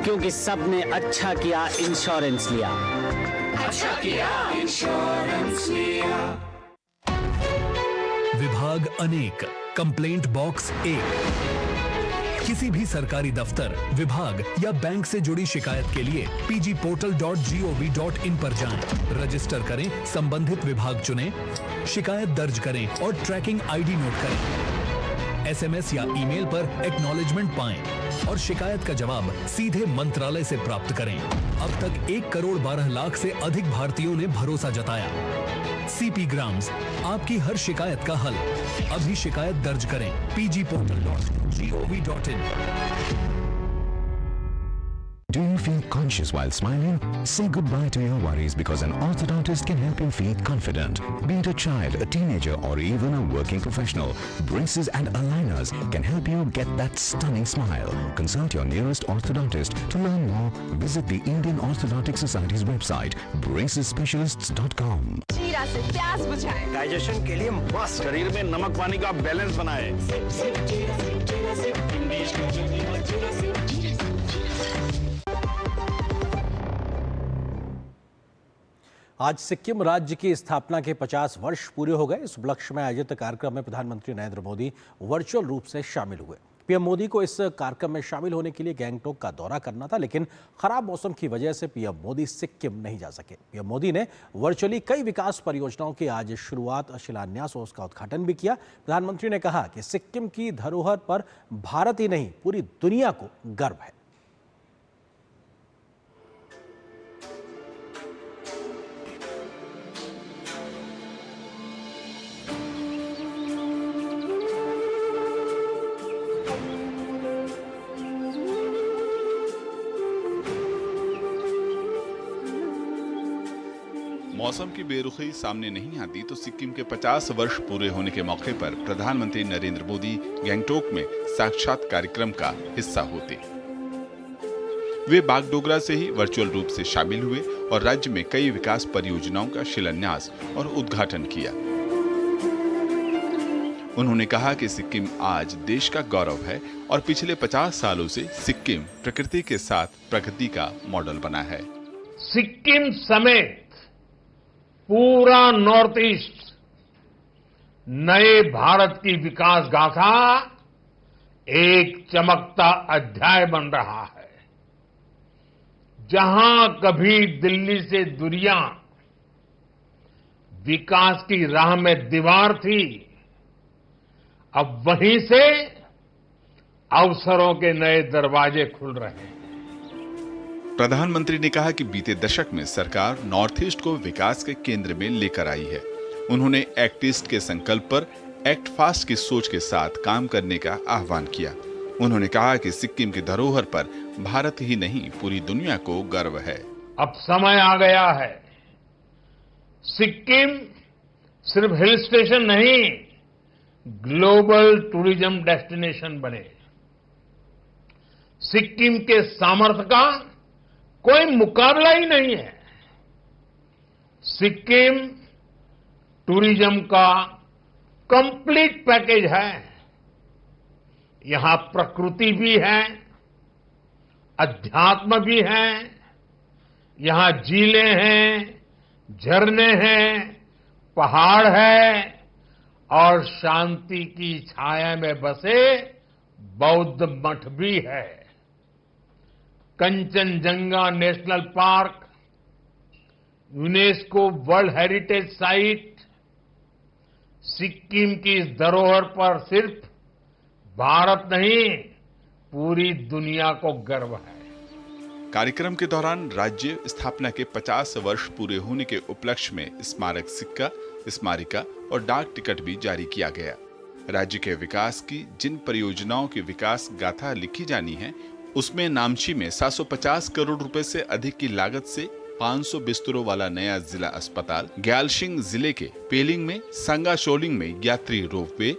क्योंकि सबने अच्छा किया, इंश्योरेंस लिया। अच्छा किया, इंश्योरेंस लिया। विभाग अनेक, कंप्लेंट बॉक्स 1। किसी भी सरकारी दफ्तर, विभाग या बैंक से जुड़ी शिकायत के लिए pgportal.gov.in पर जाएं, रजिस्टर करें, संबंधित विभाग चुनें, शिकायत दर्ज करें और ट्रैकिंग आईडी नोट करें। एसएमएस या ईमेल पर एक्नॉलेजमेंट पाएं और शिकायत का जवाब सीधे मंत्रालय से प्राप्त करें। अब तक 1 करोड़ 12 लाख से अधिक भारतीयों ने भरोसा जताया। सीपी ग्राम्स, आपकी हर शिकायत का हल। अभी शिकायत दर्ज करें pgportal.gov.in। Do you feel conscious while smiling? Say goodbye to your worries because an orthodontist can help you feel confident. Be it a child, a teenager, or even a working professional, braces and aligners can help you get that stunning smile. Consult your nearest orthodontist. To learn more, visit the Indian Orthodontic Society's website, bracesspecialists.com. जीरा से प्यास बुझाए, digestion के लिए मस्त, शरीर में नमक पानी का बैलेंस बनाए। आज सिक्किम राज्य की स्थापना के 50 वर्ष पूरे हो गए। इस उपलक्ष्य में आयोजित कार्यक्रम में प्रधानमंत्री नरेंद्र मोदी वर्चुअल रूप से शामिल हुए। पीएम मोदी को इस कार्यक्रम में शामिल होने के लिए गैंगटोक का दौरा करना था, लेकिन खराब मौसम की वजह से पीएम मोदी सिक्किम नहीं जा सके। पीएम मोदी ने वर्चुअली कई विकास परियोजनाओं की आज शुरुआत, शिलान्यास और उसका उद्घाटन भी किया। प्रधानमंत्री ने कहा कि सिक्किम की धरोहर पर भारत ही नहीं पूरी दुनिया को गर्व है। मौसम की बेरुखी सामने नहीं आती तो सिक्किम के 50 वर्ष पूरे होने के मौके पर प्रधानमंत्री नरेंद्र मोदी गैंगटोक में साक्षात कार्यक्रम का हिस्सा होते। वे बागडोगरा से ही वर्चुअल रूप से शामिल हुए और राज्य में कई विकास परियोजनाओं का शिलान्यास और उद्घाटन किया। उन्होंने कहा कि सिक्किम आज देश का गौरव है और पिछले 50 सालों से सिक्किम प्रकृति के साथ प्रगति का मॉडल बना है। सिक्किम समेत पूरा नॉर्थ ईस्ट नए भारत की विकास गाथा एक चमकता अध्याय बन रहा है। जहां कभी दिल्ली से दूरियां विकास की राह में दीवार थी, अब वहीं से अवसरों के नए दरवाजे खुल रहे हैं। प्रधानमंत्री ने कहा कि बीते दशक में सरकार नॉर्थ ईस्ट को विकास के केंद्र में लेकर आई है। उन्होंने एक्ट ईस्ट के संकल्प पर एक्ट फास्ट की सोच के साथ काम करने का आह्वान किया। उन्होंने कहा कि सिक्किम की धरोहर पर भारत ही नहीं पूरी दुनिया को गर्व है। अब समय आ गया है, सिक्किम सिर्फ हिल स्टेशन नहीं, ग्लोबल टूरिज्म डेस्टिनेशन बने। सिक्किम के सामर्थ्य का कोई मुकाबला ही नहीं है। सिक्किम टूरिज्म का कंप्लीट पैकेज है। यहां प्रकृति भी है, अध्यात्म भी है, यहां झीलें हैं, झरने हैं, पहाड़ है और शांति की छाया में बसे बौद्ध मठ भी है। Kanchenjunga national park, UNESCO world heritage site, Sikkim की इस धरोहर पर सिर्फ भारत नहीं पूरी दुनिया को गर्व है। कार्यक्रम के दौरान राज्य स्थापना के 50 वर्ष पूरे होने के उपलक्ष्य में स्मारक सिक्का, स्मारिका और डाक टिकट भी जारी किया गया। राज्य के विकास की जिन परियोजनाओं की विकास गाथा लिखी जानी है, उसमें नामची में 750 करोड़ रुपए से अधिक की लागत से 500 बिस्तरों वाला नया जिला अस्पताल, ग्यालशिंग जिले के पेलिंग में, सांगाशोलिंग में यात्री रोपवे,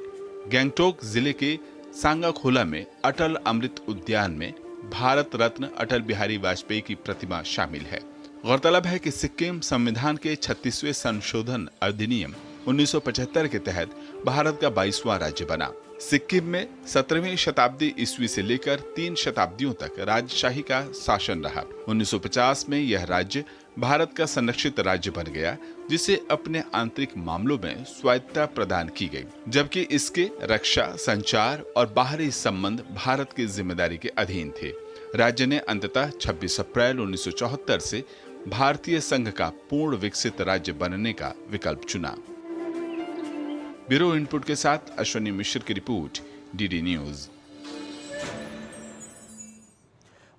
गैंगटोक जिले के सांगाखोला में अटल अमृत उद्यान में भारत रत्न अटल बिहारी वाजपेयी की प्रतिमा शामिल है। गौरतलब है कि सिक्किम संविधान के 36वें संशोधन अधिनियम 1975 के तहत भारत का 22वां राज्य बना। सिक्किम में 17वीं शताब्दी ईस्वी से लेकर 3 शताब्दियों तक राजशाही का शासन रहा। 1950 में यह राज्य भारत का संरक्षित राज्य बन गया, जिसे अपने आंतरिक मामलों में स्वायत्तता प्रदान की गई, जबकि इसके रक्षा, संचार और बाहरी संबंध भारत की जिम्मेदारी के अधीन थे। राज्य ने अंततः 26 अप्रैल 1974 से भारतीय संघ का पूर्ण विकसित राज्य बनने का विकल्प चुना। ब्यूरो इनपुट के साथ अश्विनी मिश्र की रिपोर्ट, डीडी न्यूज।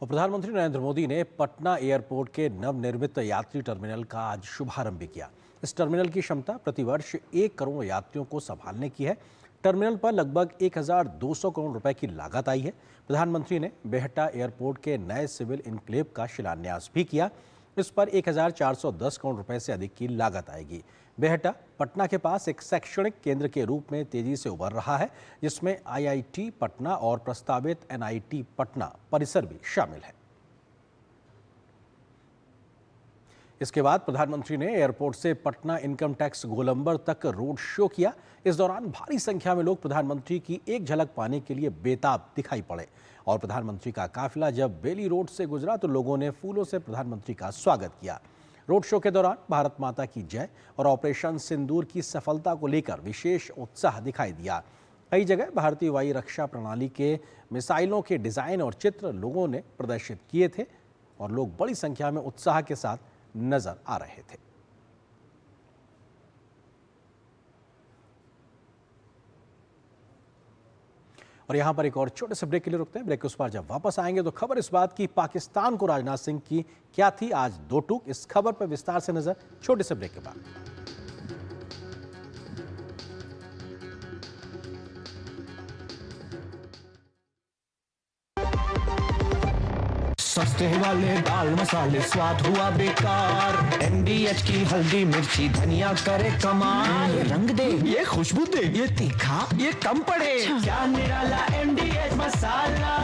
और प्रधानमंत्री नरेंद्र मोदी ने पटना एयरपोर्ट के नवनिर्मित यात्री टर्मिनल का आज शुभारंभ भी किया। इस टर्मिनल की क्षमता प्रतिवर्ष 1 करोड़ यात्रियों को संभालने की है। टर्मिनल पर लगभग 1200 करोड़ रुपए की लागत आई है। प्रधानमंत्री ने बेहटा एयरपोर्ट के नए सिविल इनक्लेव का शिलान्यास भी किया। इस पर 1410 करोड़ रुपए से अधिक की लागत आएगी। बेहटा पटना के पास एक शैक्षणिक केंद्र के रूप में तेजी से उभर रहा है, जिसमें आईआईटी पटना और प्रस्तावित एनआईटी पटना परिसर भी शामिल है। इसके बाद प्रधानमंत्री ने एयरपोर्ट से पटना इनकम टैक्स गोलंबर तक रोड शो किया। इस दौरान भारी संख्या में लोग प्रधानमंत्री की एक झलक पाने के लिए बेताब दिखाई पड़े और प्रधानमंत्री का काफिला जब बेली रोड से गुजरा तो लोगों ने फूलों से प्रधानमंत्री का स्वागत किया। रोड शो के दौरान भारत माता की जय और ऑपरेशन सिंदूर की सफलता को लेकर विशेष उत्साह दिखाई दिया। कई जगह भारतीय वायु रक्षा प्रणाली के मिसाइलों के डिजाइन और चित्र लोगों ने प्रदर्शित किए थे और लोग बड़ी संख्या में उत्साह के साथ नजर आ रहे थे। और यहां पर एक और छोटे से ब्रेक के लिए रुकते हैं। ब्रेक के उस पार जब वापस आएंगे तो खबर इस बात की पाकिस्तान को राजनाथ सिंह की क्या थी आज दो टूक, इस खबर पर विस्तार से नजर छोटे से ब्रेक के बाद। सस्ते वाले दाल मसाले स्वाद हुआ बेकार, MDH की हल्दी मिर्ची धनिया करे कमाल। ये रंग दे, ये खुशबू दे, ये तीखा, ये कम पड़े। क्या निराला MDH मसाला।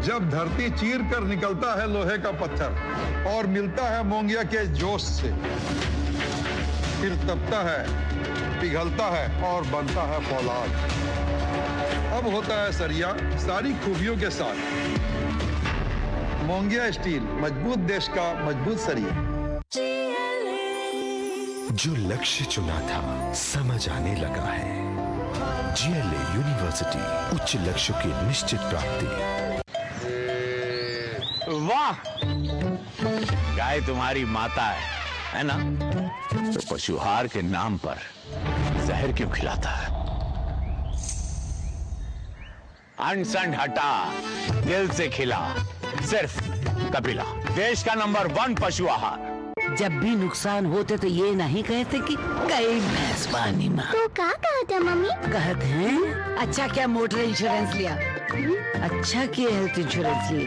जब धरती चीर कर निकलता है लोहे का पत्थर और मिलता है मोंगिया के जोश से, फिर तपता है, पिघलता है और बनता है फौलाद। अब होता है सरिया सारी खूबियों के साथ। मोंगिया स्टील, मजबूत देश का मजबूत सरिया। जो लक्ष्य चुना था समझ आने लगा है। GLA यूनिवर्सिटी, उच्च लक्ष्य की निश्चित प्राप्ति। वाह, गाय तुम्हारी माता है ना? तो पशुहार के नाम पर जहर क्यों खिलाता है? अनसन हटा, दिल से खिला, सिर्फ कपिला, देश का नंबर 1 पशु आहार। जब भी नुकसान होते तो ये नहीं कहते कि गई भैंस पानी में। तो क्या कहते मम्मी? कहते हैं अच्छा क्या मोटर इंश्योरेंस लिया, अच्छा किए हेल्थ इंश्योरेंस लिए,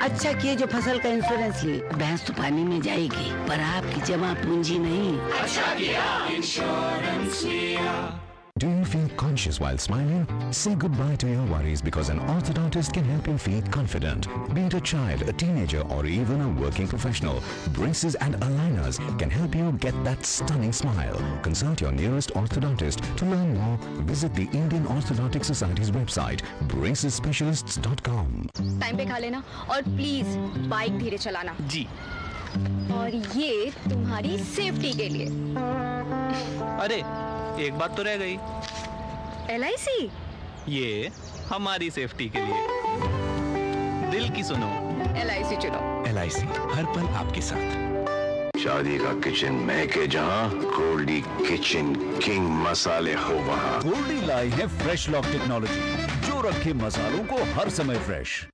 अच्छा किए जो फसल का इंश्योरेंस लिए। भैंस तो पानी में जाएगी पर आपकी जमा पूंजी नहीं। अच्छा किया इंश्योरेंस लिया। Do you feel conscious while smiling? Say goodbye to your worries because an orthodontist can help you feel confident. Be it a child, a teenager, or even a working professional, braces and aligners can help you get that stunning smile. Consult your nearest orthodontist. To learn more, visit the Indian Orthodontic Society's website, bracesspecialists.com. Time पे खा लेना और please bike धीरे चलाना जी। और ये तुम्हारी safety के लिए। अरे एक बात तो रह गई। LIC? ये हमारी सेफ्टी के लिए। दिल की सुनो, LIC चुनो। LIC हर पल आपके साथ। शादी का किचन महके जहाँ, गोल्डी किचन किंग मसाले हो वहाँ। गोल्डी लाई है फ्रेश लॉक टेक्नोलॉजी जो रखे मसालों को हर समय फ्रेश।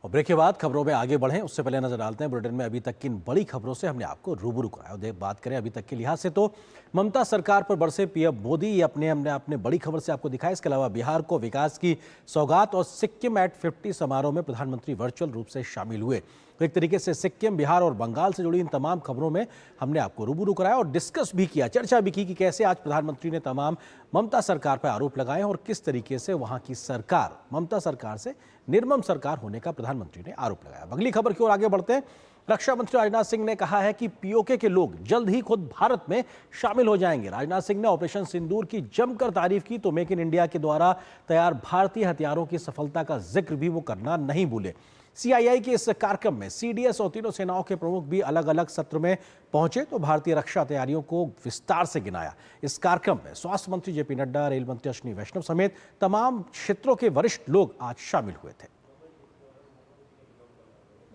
और ब्रेक के बाद खबरों में आगे बढ़ें उससे पहले नजर डालते हैं बुलेटिन में अभी तक किन बड़ी खबरों से हमने आपको रूबरू कराया। बात करें अभी तक के लिहाज से तो ममता सरकार पर बरसे PM मोदी ये अपने बड़ी खबर से आपको दिखाया। इसके अलावा बिहार को विकास की सौगात और सिक्किम एट 50 समारोह में प्रधानमंत्री वर्चुअल रूप से शामिल हुए। तो एक तरीके से सिक्किम, बिहार और बंगाल से जुड़ी इन तमाम खबरों में हमने आपको रूबरू कराया और डिस्कस भी किया, चर्चा भी की कि कैसे आज प्रधानमंत्री ने तमाम ममता सरकार पर आरोप लगाए और किस तरीके से वहां की सरकार ममता सरकार से निर्मम सरकार होने का प्रधानमंत्री ने आरोप लगाया। अगली खबर की ओर आगे बढ़ते हैं। रक्षा मंत्री राजनाथ सिंह ने कहा है कि POK के लोग जल्द ही खुद भारत में शामिल हो जाएंगे। राजनाथ सिंह ने ऑपरेशन सिंदूर की जमकर तारीफ की तो मेक इन इंडिया के द्वारा तैयार भारतीय हथियारों की सफलता का जिक्र भी वो करना नहीं भूले। CII के इस कार्यक्रम में CDS और तीनों सेनाओं के प्रमुख भी अलग अलग सत्र में पहुंचे तो भारतीय रक्षा तैयारियों को विस्तार से गिनाया। इस कार्यक्रम में स्वास्थ्य मंत्री JP नड्डा, रेल मंत्री अश्विनी वैष्णव समेत तमाम क्षेत्रों के वरिष्ठ लोग आज शामिल हुए थे।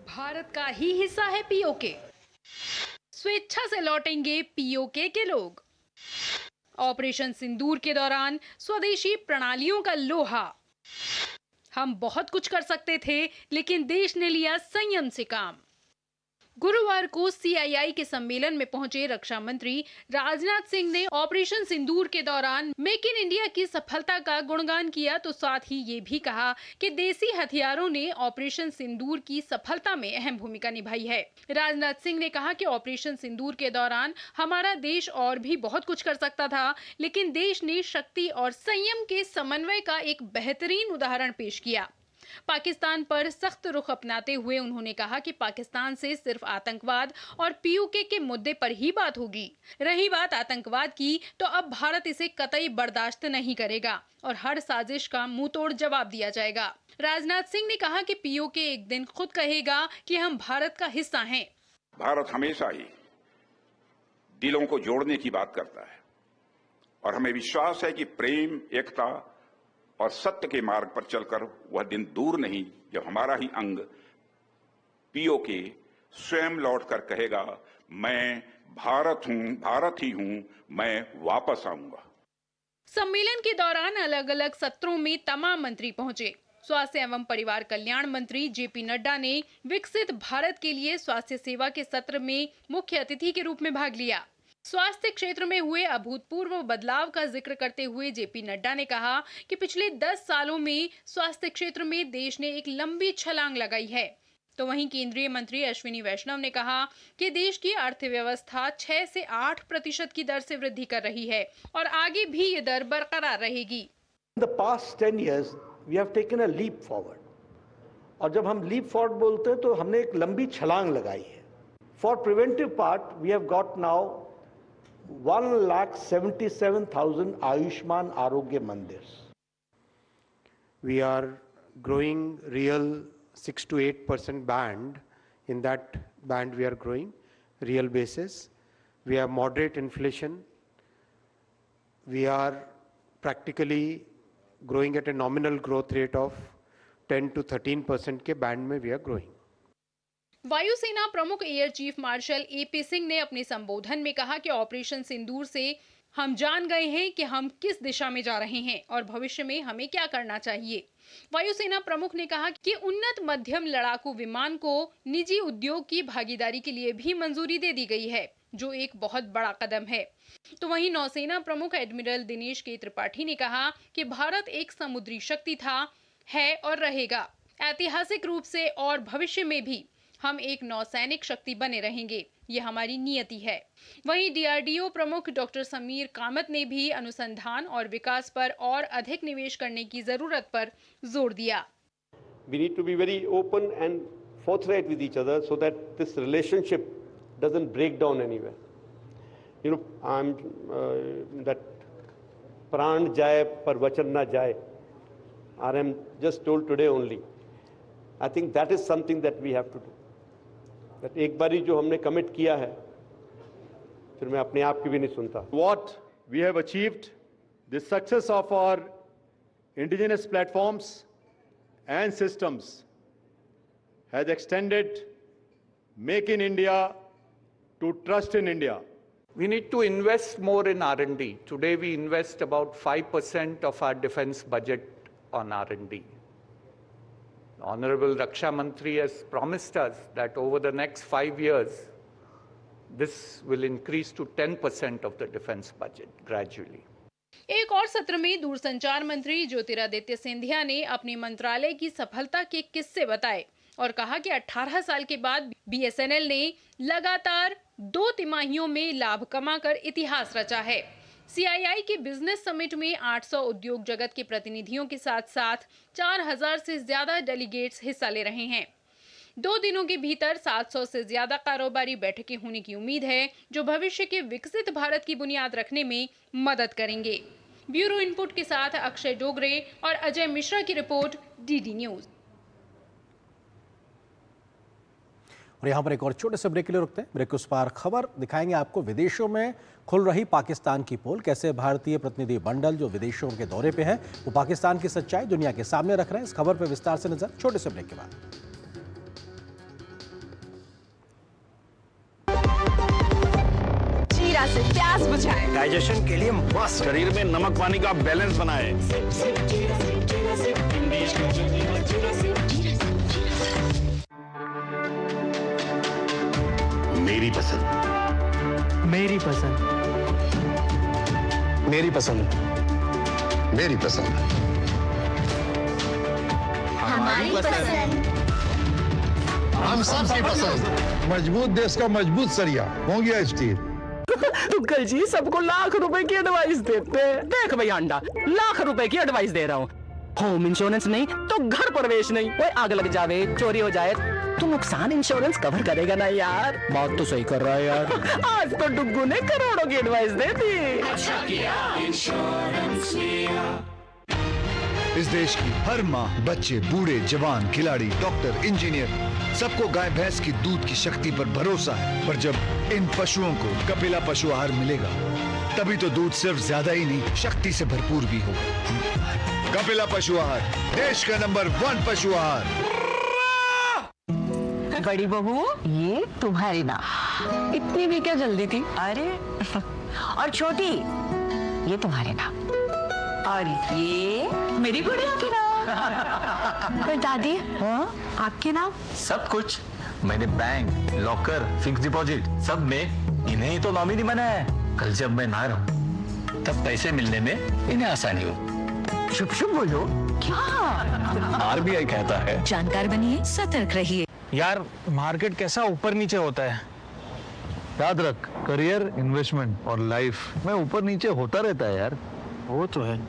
भारत का ही हिस्सा है POK। स्वेच्छा से लौटेंगे POK के लोग। ऑपरेशन सिंदूर के दौरान स्वदेशी प्रणालियों का लोहा। हम बहुत कुछ कर सकते थे लेकिन देश ने लिया संयम से काम। गुरुवार को CII के सम्मेलन में पहुंचे रक्षा मंत्री राजनाथ सिंह ने ऑपरेशन सिंदूर के दौरान मेक इन इंडिया की सफलता का गुणगान किया तो साथ ही ये भी कहा कि देसी हथियारों ने ऑपरेशन सिंदूर की सफलता में अहम भूमिका निभाई है। राजनाथ सिंह ने कहा कि ऑपरेशन सिंदूर के दौरान हमारा देश और भी बहुत कुछ कर सकता था लेकिन देश ने शक्ति और संयम के समन्वय का एक बेहतरीन उदाहरण पेश किया। पाकिस्तान पर सख्त रुख अपनाते हुए उन्होंने कहा कि पाकिस्तान से सिर्फ आतंकवाद और पीओके के मुद्दे पर ही बात होगी। रही बात आतंकवाद की, तो अब भारत इसे कतई बर्दाश्त नहीं करेगा और हर साजिश का मुंहतोड़ जवाब दिया जाएगा। राजनाथ सिंह ने कहा कि पीओके एक दिन खुद कहेगा कि हम भारत का हिस्सा हैं। भारत हमेशा ही दिलों को जोड़ने की बात करता है और हमें विश्वास है कि प्रेम, एकता और सत्य के मार्ग पर चलकर वह दिन दूर नहीं जब हमारा ही अंग पीओके स्वयं लौटकर कहेगा, मैं भारत हूं, भारत ही हूं, मैं वापस आऊंगा। सम्मेलन के दौरान अलग अलग सत्रों में तमाम मंत्री पहुंचे। स्वास्थ्य एवं परिवार कल्याण मंत्री जेपी नड्डा ने विकसित भारत के लिए स्वास्थ्य सेवा के सत्र में मुख्य अतिथि के रूप में भाग लिया। स्वास्थ्य क्षेत्र में हुए अभूतपूर्व बदलाव का जिक्र करते हुए जेपी नड्डा ने कहा कि पिछले 10 सालों में स्वास्थ्य क्षेत्र में देश ने एक लंबी छलांग लगाई है। तो वहीं केंद्रीय मंत्री अश्विनी वैष्णव ने कहा कि देश की अर्थव्यवस्था 6 से 8% की दर से वृद्धि कर रही है और आगे भी ये दर बरकरार रहेगी। In the past 10 years we have taken a leap forward. और जब हम leap forward बोलते हैं तो हमने एक लंबी छलांग लगाई है। For preventive part we have got now 1,77,000 Ayushman Arogya Mandirs. We are growing real 6 to 8% band. In that band we are growing real basis. We have moderate inflation. We are practically growing at a nominal growth rate of 10 to 13% के band में we are growing. वायुसेना प्रमुख air chief marshal AP Singh ने अपने संबोधन में कहा कि ऑपरेशन सिंदूर से हम जान गए हैं कि हम किस दिशा में जा रहे हैं और भविष्य में हमें क्या करना चाहिए। वायुसेना प्रमुख ने कहा कि उन्नत मध्यम लड़ाकू विमान को निजी उद्योग की भागीदारी के लिए भी मंजूरी दे दी गई है, जो एक बहुत बड़ा कदम है। तो वहीं नौसेना प्रमुख एडमिरल दिनेश के त्रिपाठी ने कहा कि भारत एक समुद्री शक्ति था, है और रहेगा। ऐतिहासिक रूप से और भविष्य में भी हम एक नौसैनिक शक्ति बने रहेंगे, ये हमारी नियति है। वहीं डीआरडीओ प्रमुख डॉक्टर समीर कामत ने भी अनुसंधान और विकास पर और अधिक निवेश करने की जरूरत पर जोर दिया। We need to be very open and forthright with each other so that this relationship doesn't break down anywhere. You know, that pran jaye par vachan na jaye. I am just told today only. I think that is something that we have to do. That एक बारी जो हमने commit किया है, फिर मैं अपने आप की भी नहीं सुनता। What we have achieved, the success of our indigenous platforms and systems has extended Make in India to Trust in India. We need to invest more in R&D. Today we invest about 5% of our defense budget on R&D. Honorable Raksha Mantri has promised us that over the next 5 years, this will increase to 10% of the defense budget gradually. एक और सत्र में दूरसंचार मंत्री ज्योतिरादित्य सिंधिया ने अपने मंत्रालय की सफलता के किस्से बताए और कहा कि 18 साल के बाद बीएसएनएल ने लगातार 2 तिमाहियों में लाभ कमाकर इतिहास रचा है। सीआईआई के बिजनेस समिट में 800 उद्योग जगत के प्रतिनिधियों के साथ साथ 4000 से ज्यादा डेलीगेट्स हिस्सा ले रहे हैं। 2 दिनों के भीतर 700 से ज्यादा कारोबारी बैठकें होने की उम्मीद है, जो भविष्य के विकसित भारत की बुनियाद रखने में मदद करेंगे। ब्यूरो इनपुट के साथ अक्षय डोगरे और अजय मिश्रा की रिपोर्ट, डीडी न्यूज। और यहाँ पर एक और छोटे से ब्रेक के लिए रुकते हैं। ब्रेक के उस पार खबर दिखाएंगे आपको विदेशों में खुल रही पाकिस्तान की पोल, कैसे भारतीय प्रतिनिधि मंडल जो विदेशों के दौरे पे हैं वो पाकिस्तान की सच्चाई दुनिया के सामने रख रहे हैं। इस खबर पर विस्तार से नजर छोटे से ब्रेक के बाद। जीरा से प्यास बुझाएं, डाइजेशन के लिए मस्त, शरीर में नमक पानी का बैलेंस बनाए। मेरी पसंद, मेरी पसंद, मेरी पसंद, मेरी पसंद, हमारी पसंद, हम सबकी पसंद। मजबूत देश का मजबूत सरिया हो गया स्टील। तुक्कल जी सबको लाख रुपए की एडवाइस देते हैं। देख भैया अंडा, लाख रुपए की एडवाइस दे रहा हूँ। होम इंश्योरेंस नहीं तो घर प्रवेश नहीं। कोई आग लग जावे, चोरी हो जाए तो नुकसान इंश्योरेंस कवर करेगा ना यार। बात तो सही कर रहा है यार। आज तो डुग्गू ने करोड़ों की एडवाइस दे दी। अच्छा किया इंश्योरेंस लिया। इस देश की हर माँ, बच्चे, बूढ़े, जवान, खिलाड़ी, डॉक्टर, इंजीनियर, सबको गाय भैंस की दूध की शक्ति पर भरोसा है। पर जब इन पशुओं को कपिला पशु आहार मिलेगा, तभी तो दूध सिर्फ ज्यादा ही नहीं, शक्ति से भरपूर भी होगा। कपिला पशु आहार, देश का नंबर 1 पशु आहार। बड़ी बहू, ये तुम्हारी ना। इतनी भी क्या जल्दी थी? अरे और छोटी, ये तुम्हारे ना। और ये मेरी गुड़िया की नाम। पर दादी, हाँ आपके नाम? सब कुछ मैंने बैंक, लॉकर, फिक्स डिपॉजिट सब में इन्हें ही तो नॉमिनी बनाया है। कल जब मैं ना रहूं तब पैसे मिलने में इन्हें आसानी हो। शुभ शुभ बोलो। क्या? आरबीआई कहता है जानकार बनिए, सतर्क रहिए। यार मार्केट कैसा ऊपर नीचे होता है। याद रख, करियर, इन्वेस्टमेंट और लाइफ में ऊपर नीचे होता रहता है यार। वो तो है।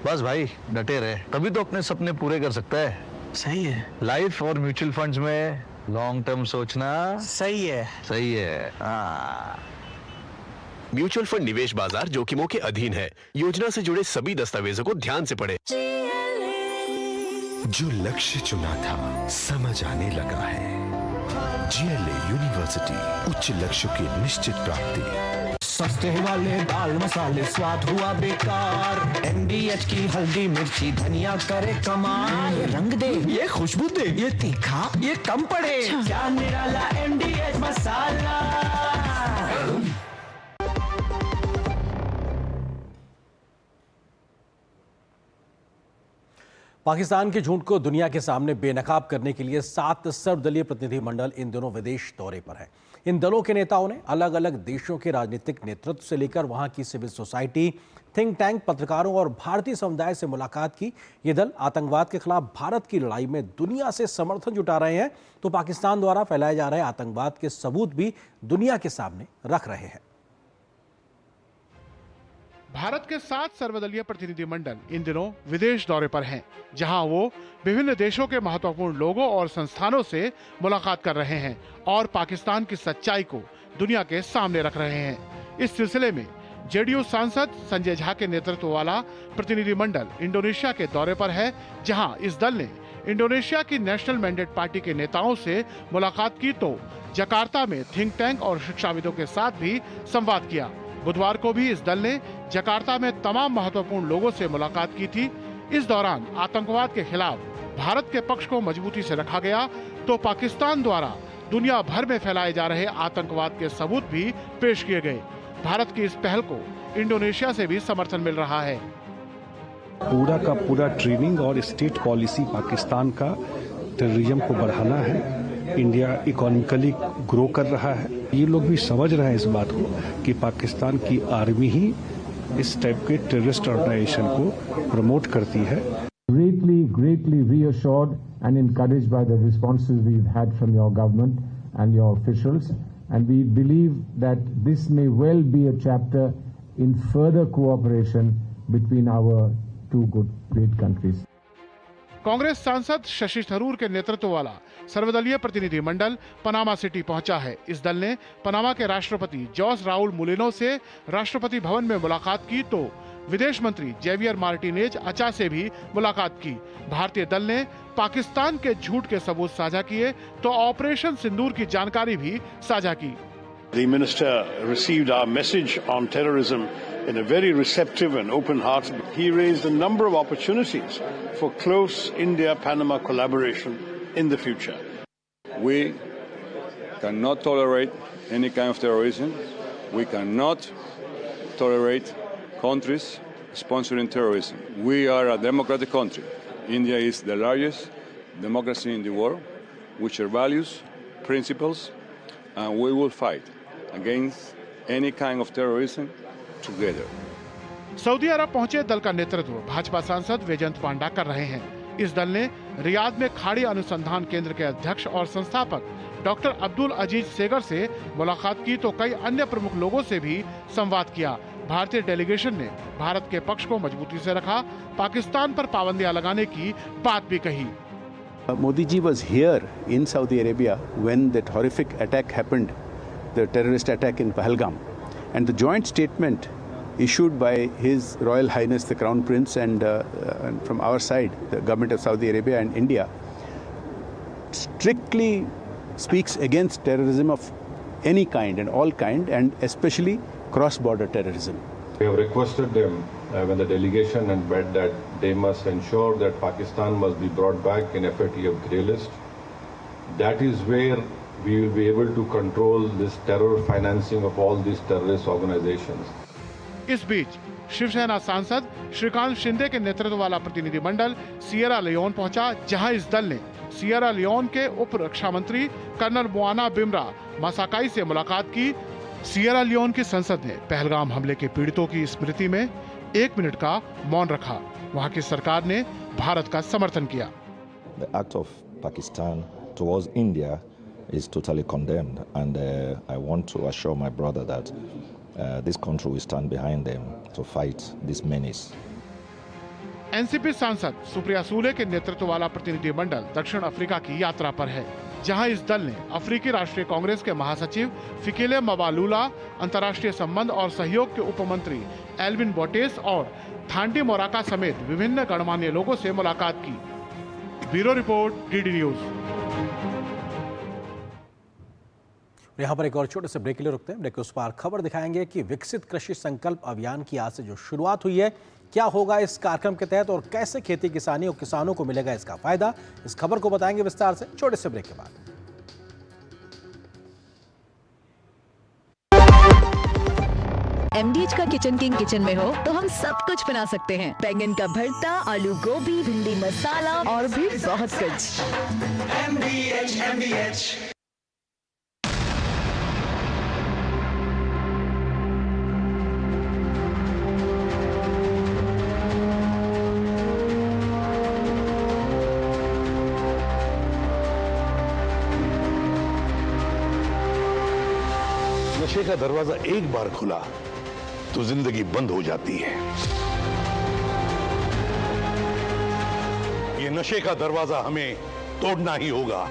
बस भाई डटे रहे, तभी तो अपने सपने पूरे कर सकता है। सही है। लाइफ और म्यूचुअल फंड्स में लॉन्ग टर्म सोचना सही है। सही है। हाँ। म्यूचुअल फंड निवेश बाजार जोखिमों के अधीन है। योजना से जुड़े सभी दस्तावेजों को ध्यान से पढ़ें। जो लक्ष्य चुना था समझ आने लगा है। जीएलए यूनिवर्सिटी, उच्च लक्ष्य की निश्चित प्राप्ति। सस्ते वाले दाल मसाले स्वाद हुआ बेकार। MDH की हल्दी मिर्ची धनिया करे कमाल। ये रंग दे, ये खुशबू दे, ये तीखा, ये कम पड़े। क्या निराला MDH मसाला। पाकिस्तान के झूठ को दुनिया के सामने बेनकाब करने के लिए 7 सर्वदलीय प्रतिनिधिमंडल इन दिनों विदेश दौरे पर है। इन दलों के नेताओं ने अलग अलग देशों के राजनीतिक नेतृत्व से लेकर वहां की सिविल सोसाइटी, थिंक टैंक, पत्रकारों और भारतीय समुदाय से मुलाकात की। ये दल आतंकवाद के खिलाफ भारत की लड़ाई में दुनिया से समर्थन जुटा रहे हैं, तो पाकिस्तान द्वारा फैलाए जा रहे आतंकवाद के सबूत भी दुनिया के सामने रख रहे हैं। भारत के 7 सर्वदलीय प्रतिनिधिमंडल इन दिनों विदेश दौरे पर हैं, जहां वो विभिन्न देशों के महत्वपूर्ण लोगों और संस्थानों से मुलाकात कर रहे हैं और पाकिस्तान की सच्चाई को दुनिया के सामने रख रहे हैं। इस सिलसिले में जेडीयू सांसद संजय झा के नेतृत्व वाला प्रतिनिधिमंडल इंडोनेशिया के दौरे पर है, जहां इस दल ने इंडोनेशिया की नेशनल मैंडेट पार्टी के नेताओं से मुलाकात की तो जकार्ता में थिंक टैंक और शिक्षाविदों के साथ भी संवाद किया। बुधवार को भी इस दल ने जकार्ता में तमाम महत्वपूर्ण लोगों से मुलाकात की थी। इस दौरान आतंकवाद के खिलाफ भारत के पक्ष को मजबूती से रखा गया, तो पाकिस्तान द्वारा दुनिया भर में फैलाए जा रहे आतंकवाद के सबूत भी पेश किए गए। भारत की इस पहल को इंडोनेशिया से भी समर्थन मिल रहा है। पूरा का पूरा ट्रेनिंग और स्टेट पॉलिसी पाकिस्तान का टेररिज्म को बढ़ाना है। इंडिया इकोनॉमिकली ग्रो कर रहा है। ये लोग भी समझ रहे हैं इस बात को कि पाकिस्तान की आर्मी ही इस टाइप के टेररिस्ट ऑर्गेनाइजेशन को प्रमोट करती है। Greatly reassured and encouraged by the responses we've had from your government and your officials, and we believe that this may well be a chapter in further cooperation between our two great countries. Congress सांसद शशि थरूर के नेतृत्व वाला सर्वदलीय प्रतिनिधिमंडल Panama city पहुंचा है। इस दल ने पनामा के राष्ट्रपति जोस राउल मुलिनो से राष्ट्रपति भवन में मुलाकात की, तो विदेश मंत्री जेवियर मार्टिनेज अचा से भी मुलाकात की। भारतीय दल ने पाकिस्तान के झूठ के सबूत साझा किए, तो ऑपरेशन सिंदूर की जानकारी भी साझा की। The minister received our message on terrorism in a very receptive and open heart. He raised a number of opportunities for close India-Panama collaboration in the future. We cannot tolerate any kind of terrorism. We cannot tolerate countries sponsoring terrorism. We are a democratic country. India is the largest democracy in the world, which are values, principles, and we will fight against any kind of terrorism together. सऊदी अरब पहुंचे दल का नेतृत्व भाजपा सांसद वैजयंत पांडा कर रहे हैं। इस दल ने रियाद में खाड़ी अनुसंधान केंद्र के अध्यक्ष और संस्थापक डॉक्टर अब्दुल अजीज सेगर से मुलाकात की, तो कई अन्य प्रमुख लोगों से भी संवाद किया। भारतीय डेलीगेशन ने भारत के पक्ष को मजबूती से रखा, पाकिस्तान पर पाबंदियां लगाने की बात भी कही। Modi ji was here in Saudi Arabia when that horrific attack happened, the terrorist attack in Pahalgam, and the joint statement issued by His Royal Highness the Crown Prince and from our side, the government of Saudi Arabia and India, strictly speaks against terrorism of any kind and all kind, and especially cross-border terrorism. We have requested them when the delegation and met that they must ensure that Pakistan must be brought back in FATF grey list. That is where we will be able to control this terror financing of all these terrorist organizations. इस बीच शिवसेना सांसद श्रीकांत शिंदे के नेतृत्व वाला प्रतिनिधिमंडल Sierra Leone पहुंचा, जहां इस दल ने सियरा लियोन के उप रक्षा मंत्री कर्नल मोआना बिमरा मासाकाई से मुलाकात की। सियरा लियोन की संसद ने पहलगाम हमले के पीड़ितों की स्मृति में 1 मिनट का मौन रखा। वहां की सरकार ने भारत का समर्थन किया। The act of Pakistan towards India is totally condemned, and I want to assure my brother that this country will stand behind them to fight this menace. NCP सांसद सुप्रिया सूले के नेतृत्व वाला प्रतिनिधिमंडल दक्षिण अफ्रीका की यात्रा पर है, जहां इस दल ने अफ्रीकी राष्ट्रीय कांग्रेस के महासचिव फिकेले मबालूला, अंतर्राष्ट्रीय संबंध और सहयोग के उपमंत्री एल्विन बोटेस और थांडी मोराका समेत विभिन्न गणमान्य लोगों से मुलाकात की। Bureau report, DD news. यहाँ पर एक और छोटे से ब्रेक के लिए रुकते हैं। ब्रेक के उस पार खबर दिखाएंगे कि विकसित कृषि संकल्प अभियान की आज से जो शुरुआत हुई है, क्या होगा इस कार्यक्रम के तहत और कैसे खेती किसानी और किसानों को मिलेगा इसका फायदा, इस खबर को बताएंगे विस्तार से छोटे से ब्रेक के बाद। MDH का किचन किंग किचन में हो तो हम सब कुछ बना सकते हैं। बैंगन का भरता, आलू गोभी, भिंडी मसाला और भी बहुत कुछ। MDH। नशे का दरवाजा एक बार खुला तो जिंदगी बंद हो जाती है। ये नशे का दरवाजा हमें तोड़ना ही होगा।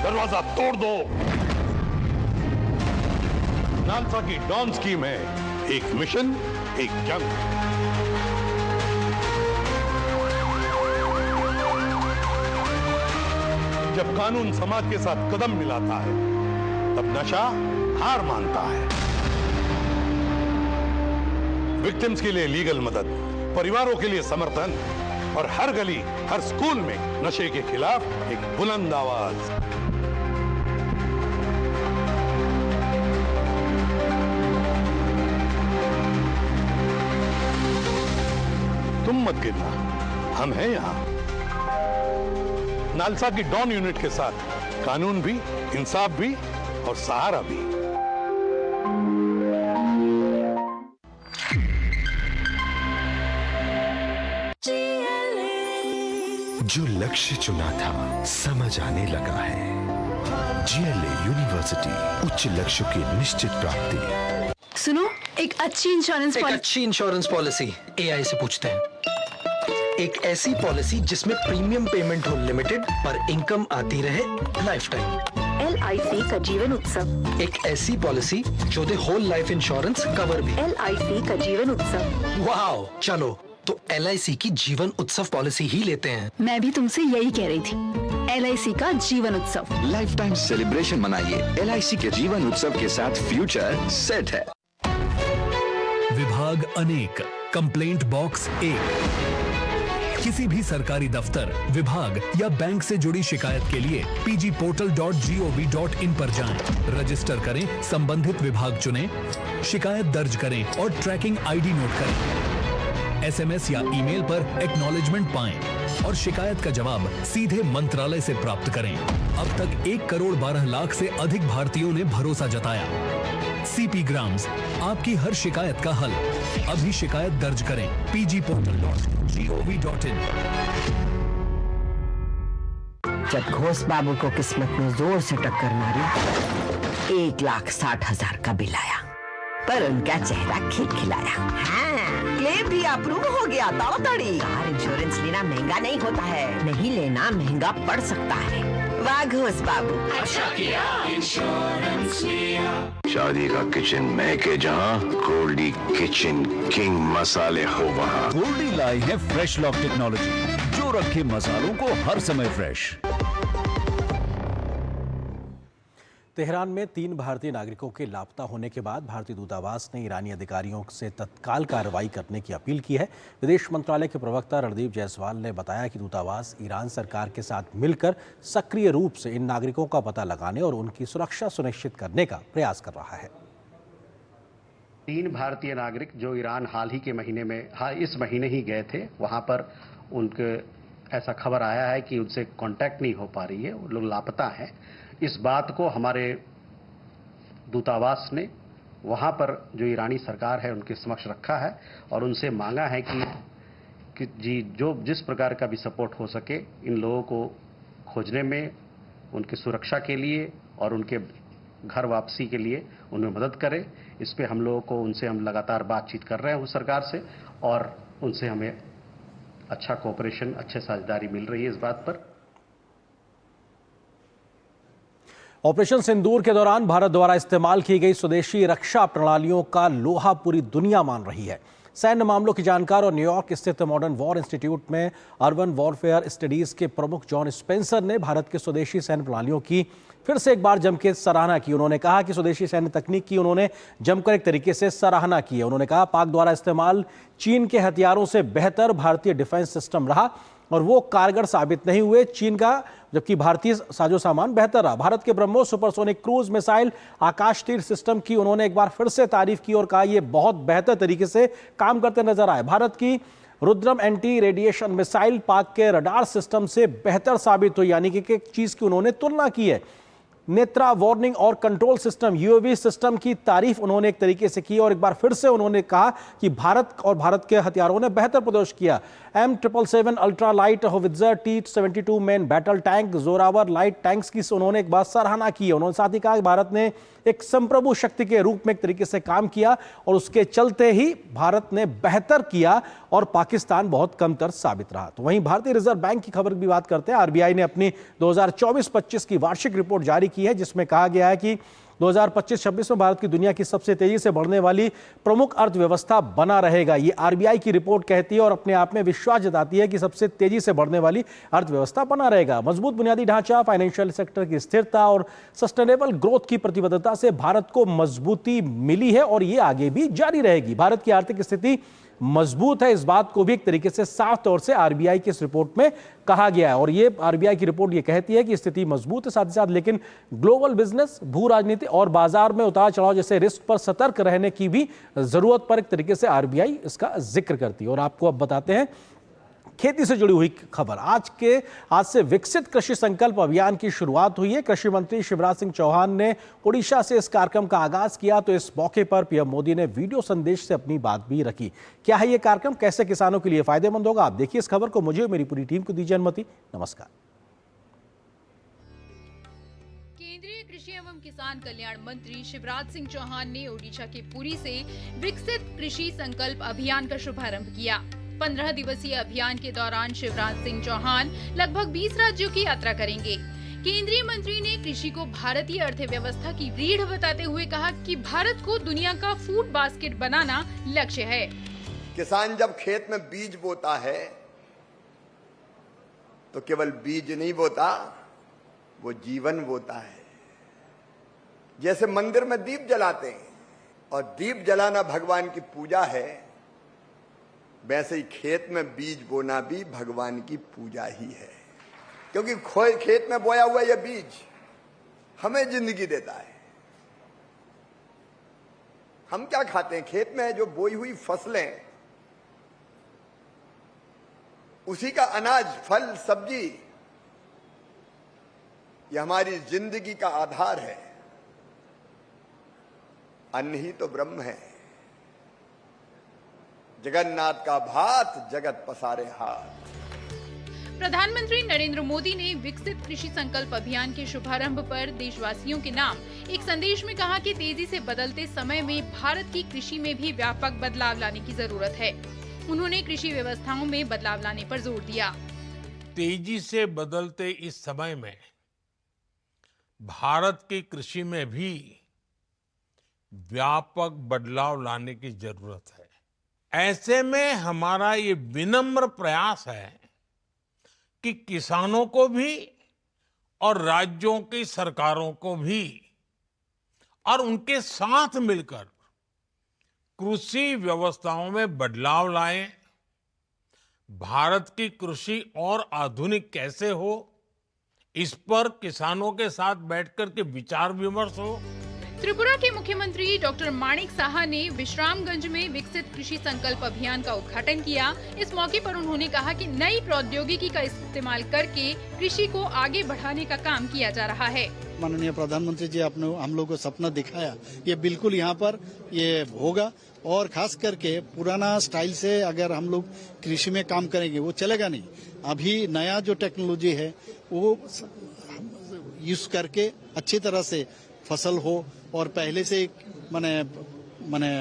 दरवाजा तोड़ दो। नालसा की डॉन स्कीम है, एक मिशन, एक जंग। जब कानून समाज के साथ कदम मिलाता है, तब नशा हार मानता है। विक्टिम्स के लिए लीगल मदद, परिवारों के लिए समर्थन और हर गली, हर स्कूल में नशे के खिलाफ एक बुलंद आवाज। तुम मत गिरना, हम हैं यहां। नालसा की डॉन यूनिट के साथ कानून भी, इंसाफ भी और सहारा भी। जो लक्ष्य चुना था समझ आने लगा है। GLA यूनिवर्सिटी, उच्च लक्ष्य की निश्चित प्राप्ति। सुनो, एक अच्छी इंश्योरेंस पॉलिसी AI से पूछते हैं। एक ऐसी पॉलिसी जिसमें प्रीमियम पेमेंट हो लिमिटेड पर इनकम आती रहे लाइफ टाइम। LIC का जीवन उत्सव। एक ऐसी पॉलिसी जो दे होल लाइफ इंश्योरेंस कवर भी। LIC का जीवन उत्सव। वाओ, चलो तो LIC की जीवन उत्सव पॉलिसी ही लेते हैं। मैं भी तुमसे यही कह रही थी। LIC का जीवन उत्सव। लाइफ टाइम सेलिब्रेशन मनाइए LIC के जीवन उत्सव के साथ, फ्यूचर सेट है। विभाग अनेक, कंप्लेंट बॉक्स 1। किसी भी सरकारी दफ्तर, विभाग या बैंक से जुड़ी शिकायत के लिए pgportal.gov.in पर जाएं, रजिस्टर करें, संबंधित विभाग चुनें, शिकायत दर्ज करें और ट्रैकिंग ID नोट करें। SMS या ईमेल पर एक्नॉलेजमेंट पाएं और शिकायत का जवाब सीधे मंत्रालय से प्राप्त करें। अब तक 1 करोड़ 12 लाख से अधिक भारतीयों ने भरोसा जताया। CP ग्राम्स, आपकी हर शिकायत का हल। अभी शिकायत दर्ज करें pgportal.gov.in। जब घोष बाबू को किस्मत में जोर से टक्कर मारी 1,60,000 का बिल आया, पर उनका चेहरा खिलखिलाया। हाँ, क्लेम भी अप्रूव हो गया ताड़ाताड़ी। कार इंश्योरेंस लेना महंगा नहीं होता है, नहीं लेना महंगा पड़ सकता है। वाह घोष बाबू, अच्छा किया इंश्योरेंस लिया। शादी का किचन महके जहाँ, गोल्डी किचन किंग मसाले हो वहाँ। गोल्डी लाई है फ्रेश लॉक टेक्नोलॉजी, जो रखे मसालों को हर समय फ्रेश। तेहरान में 3 भारतीय नागरिकों के लापता होने के बाद भारतीय दूतावास ने ईरानी अधिकारियों से तत्काल कार्रवाई करने की अपील की है। विदेश मंत्रालय के प्रवक्ता रणदीप जायसवाल ने बताया कि दूतावास ईरान सरकार के साथ मिलकर सक्रिय रूप से इन नागरिकों का पता लगाने और उनकी सुरक्षा सुनिश्चित करने का प्रयास कर रहा है। 3 भारतीय नागरिक जो ईरान हाल ही के महीने में इस महीने ही गए थे, वहां पर उनके ऐसा खबर आया है कि उनसे कांटेक्ट नहीं हो पा रही है, वो लोग लापता हैं। इस बात को हमारे दूतावास ने वहां पर जो ईरानी सरकार है उनके समक्ष रखा है और उनसे मांगा है कि जिस प्रकार का भी सपोर्ट हो सके इन लोगों को खोजने में, उनकी सुरक्षा के लिए और उनके घर वापसी के लिए उन्हें मदद करें। इस पे उनसे हम लगातार बातचीत कर रहे हैं उस सरकार से और उनसे हमें अच्छा कोऑपरेशन, अच्छी साझेदारी मिल रही है इस बात पर। ऑपरेशन सिंदूर के दौरान भारत द्वारा इस्तेमाल की गई स्वदेशी रक्षा प्रणालियों का लोहा पूरी दुनिया मान रही है। सैन्य मामलों की जानकार और न्यूयॉर्क स्थित मॉडर्न वॉर इंस्टीट्यूट में अर्बन वॉरफेयर स्टडीज के प्रमुख जॉन स्पेंसर ने भारत के स्वदेशी सैन्य प्रणालियों की फिर से एक बार जमकर सराहना की। उन्होंने कहा कि स्वदेशी सैन्य तकनीक की उन्होंने जमकर एक तरीके से सराहना की है। उन्होंने कहा पाक द्वारा इस्तेमाल चीन के हथियारों से बेहतर भारतीय डिफेंस सिस्टम रहा और वो कारगर साबित नहीं हुए चीन का, जबकि भारतीय साजो सामान बेहतर रहा। भारत के ब्रह्मोस सुपरसोनिक क्रूज मिसाइल आकाश तीर सिस्टम की उन्होंने एक बार फिर से तारीफ की और कहा ये बहुत बेहतर तरीके से काम करते नजर आए। भारत की रुद्रम एंटी रेडिएशन मिसाइल पाक के रडार सिस्टम से बेहतर साबित हुई, यानी कि एक चीज की उन्होंने तुलना की है। नेत्रा वार्निंग और कंट्रोल सिस्टम यूएवी सिस्टम की तारीफ उन्होंने एक तरीके से की और एक बार फिर से उन्होंने कहा कि भारत के हथियारों ने बेहतर प्रदर्शन किया। M777 ultra light howitzer T-72 main battle tank, Zorawar light tanks की उन्होंने एक बार सराहना की। उन्होंने साथ ही कहा कि भारत ने एक संप्रभु शक्ति के रूप में एक तरीके से काम किया और उसके चलते ही भारत ने बेहतर किया और पाकिस्तान बहुत कमतर साबित रहा। तो वहीं भारतीय रिजर्व बैंक की खबर की बात करते हैं। आरबीआई ने अपनी 2024-25 की वार्षिक रिपोर्ट जारी की है, जिसमें कहा गया है कि 2025-26 में भारत की दुनिया की सबसे तेजी से बढ़ने वाली प्रमुख अर्थव्यवस्था बना रहेगा। ये आरबीआई की रिपोर्ट कहती है और अपने आप में विश्वास जताती है कि सबसे तेजी से बढ़ने वाली अर्थव्यवस्था बना रहेगा। मजबूत बुनियादी ढांचा, फाइनेंशियल सेक्टर की स्थिरता और सस्टेनेबल ग्रोथ की प्रतिबद्धता से भारत को मजबूती मिली है और ये आगे भी जारी रहेगी। भारत की आर्थिक स्थिति मजबूत है, इस बात को भी एक तरीके से साफ तौर से आरबीआई की इस रिपोर्ट में कहा गया है और ये आरबीआई की रिपोर्ट ये कहती है कि स्थिति मजबूत है, साथ ही साथ लेकिन ग्लोबल बिजनेस, भू राजनीति और बाजार में उतार चढ़ाव जैसे रिस्क पर सतर्क रहने की भी जरूरत पर एक तरीके से आरबीआई इसका जिक्र करती है। और आपको अब बताते हैं खेती से जुड़ी हुई खबर। आज से विकसित कृषि संकल्प अभियान की शुरुआत हुई है। कृषि मंत्री शिवराज सिंह चौहान ने ओडिशा से इस कार्यक्रम का आगाज किया, तो इस मौके पर पीएम मोदी ने वीडियो संदेश से अपनी बात भी रखी। क्या है ये कार्यक्रम, कैसे किसानों के लिए फायदेमंद होगा, आप देखिए इस खबर को। मुझे और मेरी पूरी टीम को दीजिए अनुमति। नमस्कार। केंद्रीय कृषि एवं किसान कल्याण मंत्री शिवराज सिंह चौहान ने ओडिशा के पुरी से विकसित कृषि संकल्प अभियान का शुभारंभ किया। 15 दिवसीय अभियान के दौरान शिवराज सिंह चौहान लगभग 20 राज्यों की यात्रा करेंगे। केंद्रीय मंत्री ने कृषि को भारतीय अर्थव्यवस्था की रीढ़ बताते हुए कहा कि भारत को दुनिया का फूड बास्केट बनाना लक्ष्य है। किसान जब खेत में बीज बोता है तो केवल बीज नहीं बोता, वो जीवन बोता है। जैसे मंदिर में दीप जलाते हैं और दीप जलाना भगवान की पूजा है, वैसे ही खेत में बीज बोना भी भगवान की पूजा ही है, क्योंकि खेत में बोया हुआ यह बीज हमें जिंदगी देता है। हम क्या खाते हैं? खेत में जो बोई हुई फसलें, उसी का अनाज, फल, सब्जी, यह हमारी जिंदगी का आधार है। अन्न ही तो ब्रह्म है। जगन्नाथ का भात जगत पसारे हाथ। प्रधानमंत्री नरेंद्र मोदी ने विकसित कृषि संकल्प अभियान के शुभारंभ पर देशवासियों के नाम एक संदेश में कहा कि तेजी से बदलते समय में भारत की कृषि में भी व्यापक बदलाव लाने की जरूरत है। उन्होंने कृषि व्यवस्थाओं में बदलाव लाने पर जोर दिया। तेजी से बदलते इस समय में भारत की कृषि में भी व्यापक बदलाव लाने की जरूरत है। ऐसे में हमारा ये विनम्र प्रयास है कि किसानों को भी और राज्यों की सरकारों को भी और उनके साथ मिलकर कृषि व्यवस्थाओं में बदलाव लाएं। भारत की कृषि और आधुनिक कैसे हो, इस पर किसानों के साथ बैठकर के विचार विमर्श हो। त्रिपुरा के मुख्यमंत्री डॉक्टर माणिक साहा ने विश्रामगंज में विकसित कृषि संकल्प अभियान का उद्घाटन किया। इस मौके पर उन्होंने कहा कि नई प्रौद्योगिकी का इस्तेमाल करके कृषि को आगे बढ़ाने का काम किया जा रहा है। माननीय प्रधानमंत्री जी आपने हम लोगों को सपना दिखाया, ये बिल्कुल यहाँ पर ये होगा। और खास करके पुराना स्टाइल से अगर हम लोग कृषि में काम करेंगे वो चलेगा नहीं। अभी नया जो टेक्नोलॉजी है वो यूज करके अच्छी तरह से फसल हो और पहले से माने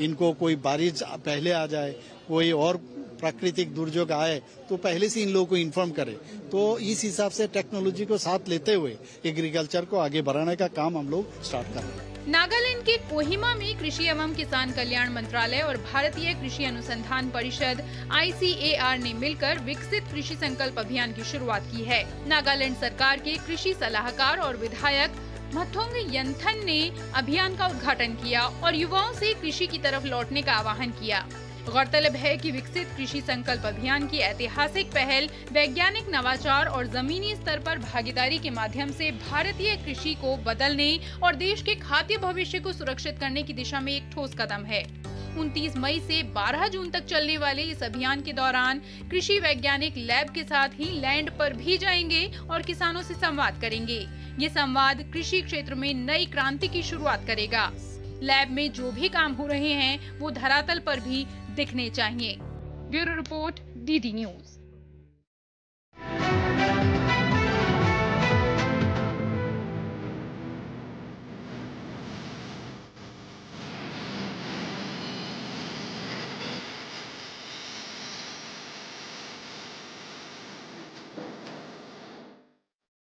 इनको कोई बारिश पहले आ जाए, कोई और प्राकृतिक दुर्योग आए तो पहले से इन लोगों को इन्फॉर्म करे। तो इस हिसाब से टेक्नोलॉजी को साथ लेते हुए एग्रीकल्चर को आगे बढ़ाने का काम हम लोग स्टार्ट कर रहे हैं। नागालैंड के कोहिमा में कृषि एवं किसान कल्याण मंत्रालय और भारतीय कृषि अनुसंधान परिषद ICAR ने मिलकर विकसित कृषि संकल्प अभियान की शुरुआत की है। नागालैंड सरकार के कृषि सलाहकार और विधायक मथोंग यंथन ने अभियान का उद्घाटन किया और युवाओं से कृषि की तरफ लौटने का आह्वान किया। गौरतलब है कि विकसित कृषि संकल्प अभियान की ऐतिहासिक पहल वैज्ञानिक नवाचार और जमीनी स्तर पर भागीदारी के माध्यम से भारतीय कृषि को बदलने और देश के खाद्य भविष्य को सुरक्षित करने की दिशा में एक ठोस कदम है। 29 मई से 12 जून तक चलने वाले इस अभियान के दौरान कृषि वैज्ञानिक लैब के साथ ही लैंड पर भी जाएंगे और किसानों से संवाद करेंगे। ये संवाद कृषि क्षेत्र में नई क्रांति की शुरुआत करेगा। लैब में जो भी काम हो रहे हैं वो धरातल पर भी दिखने चाहिए। Bureau report, DD news.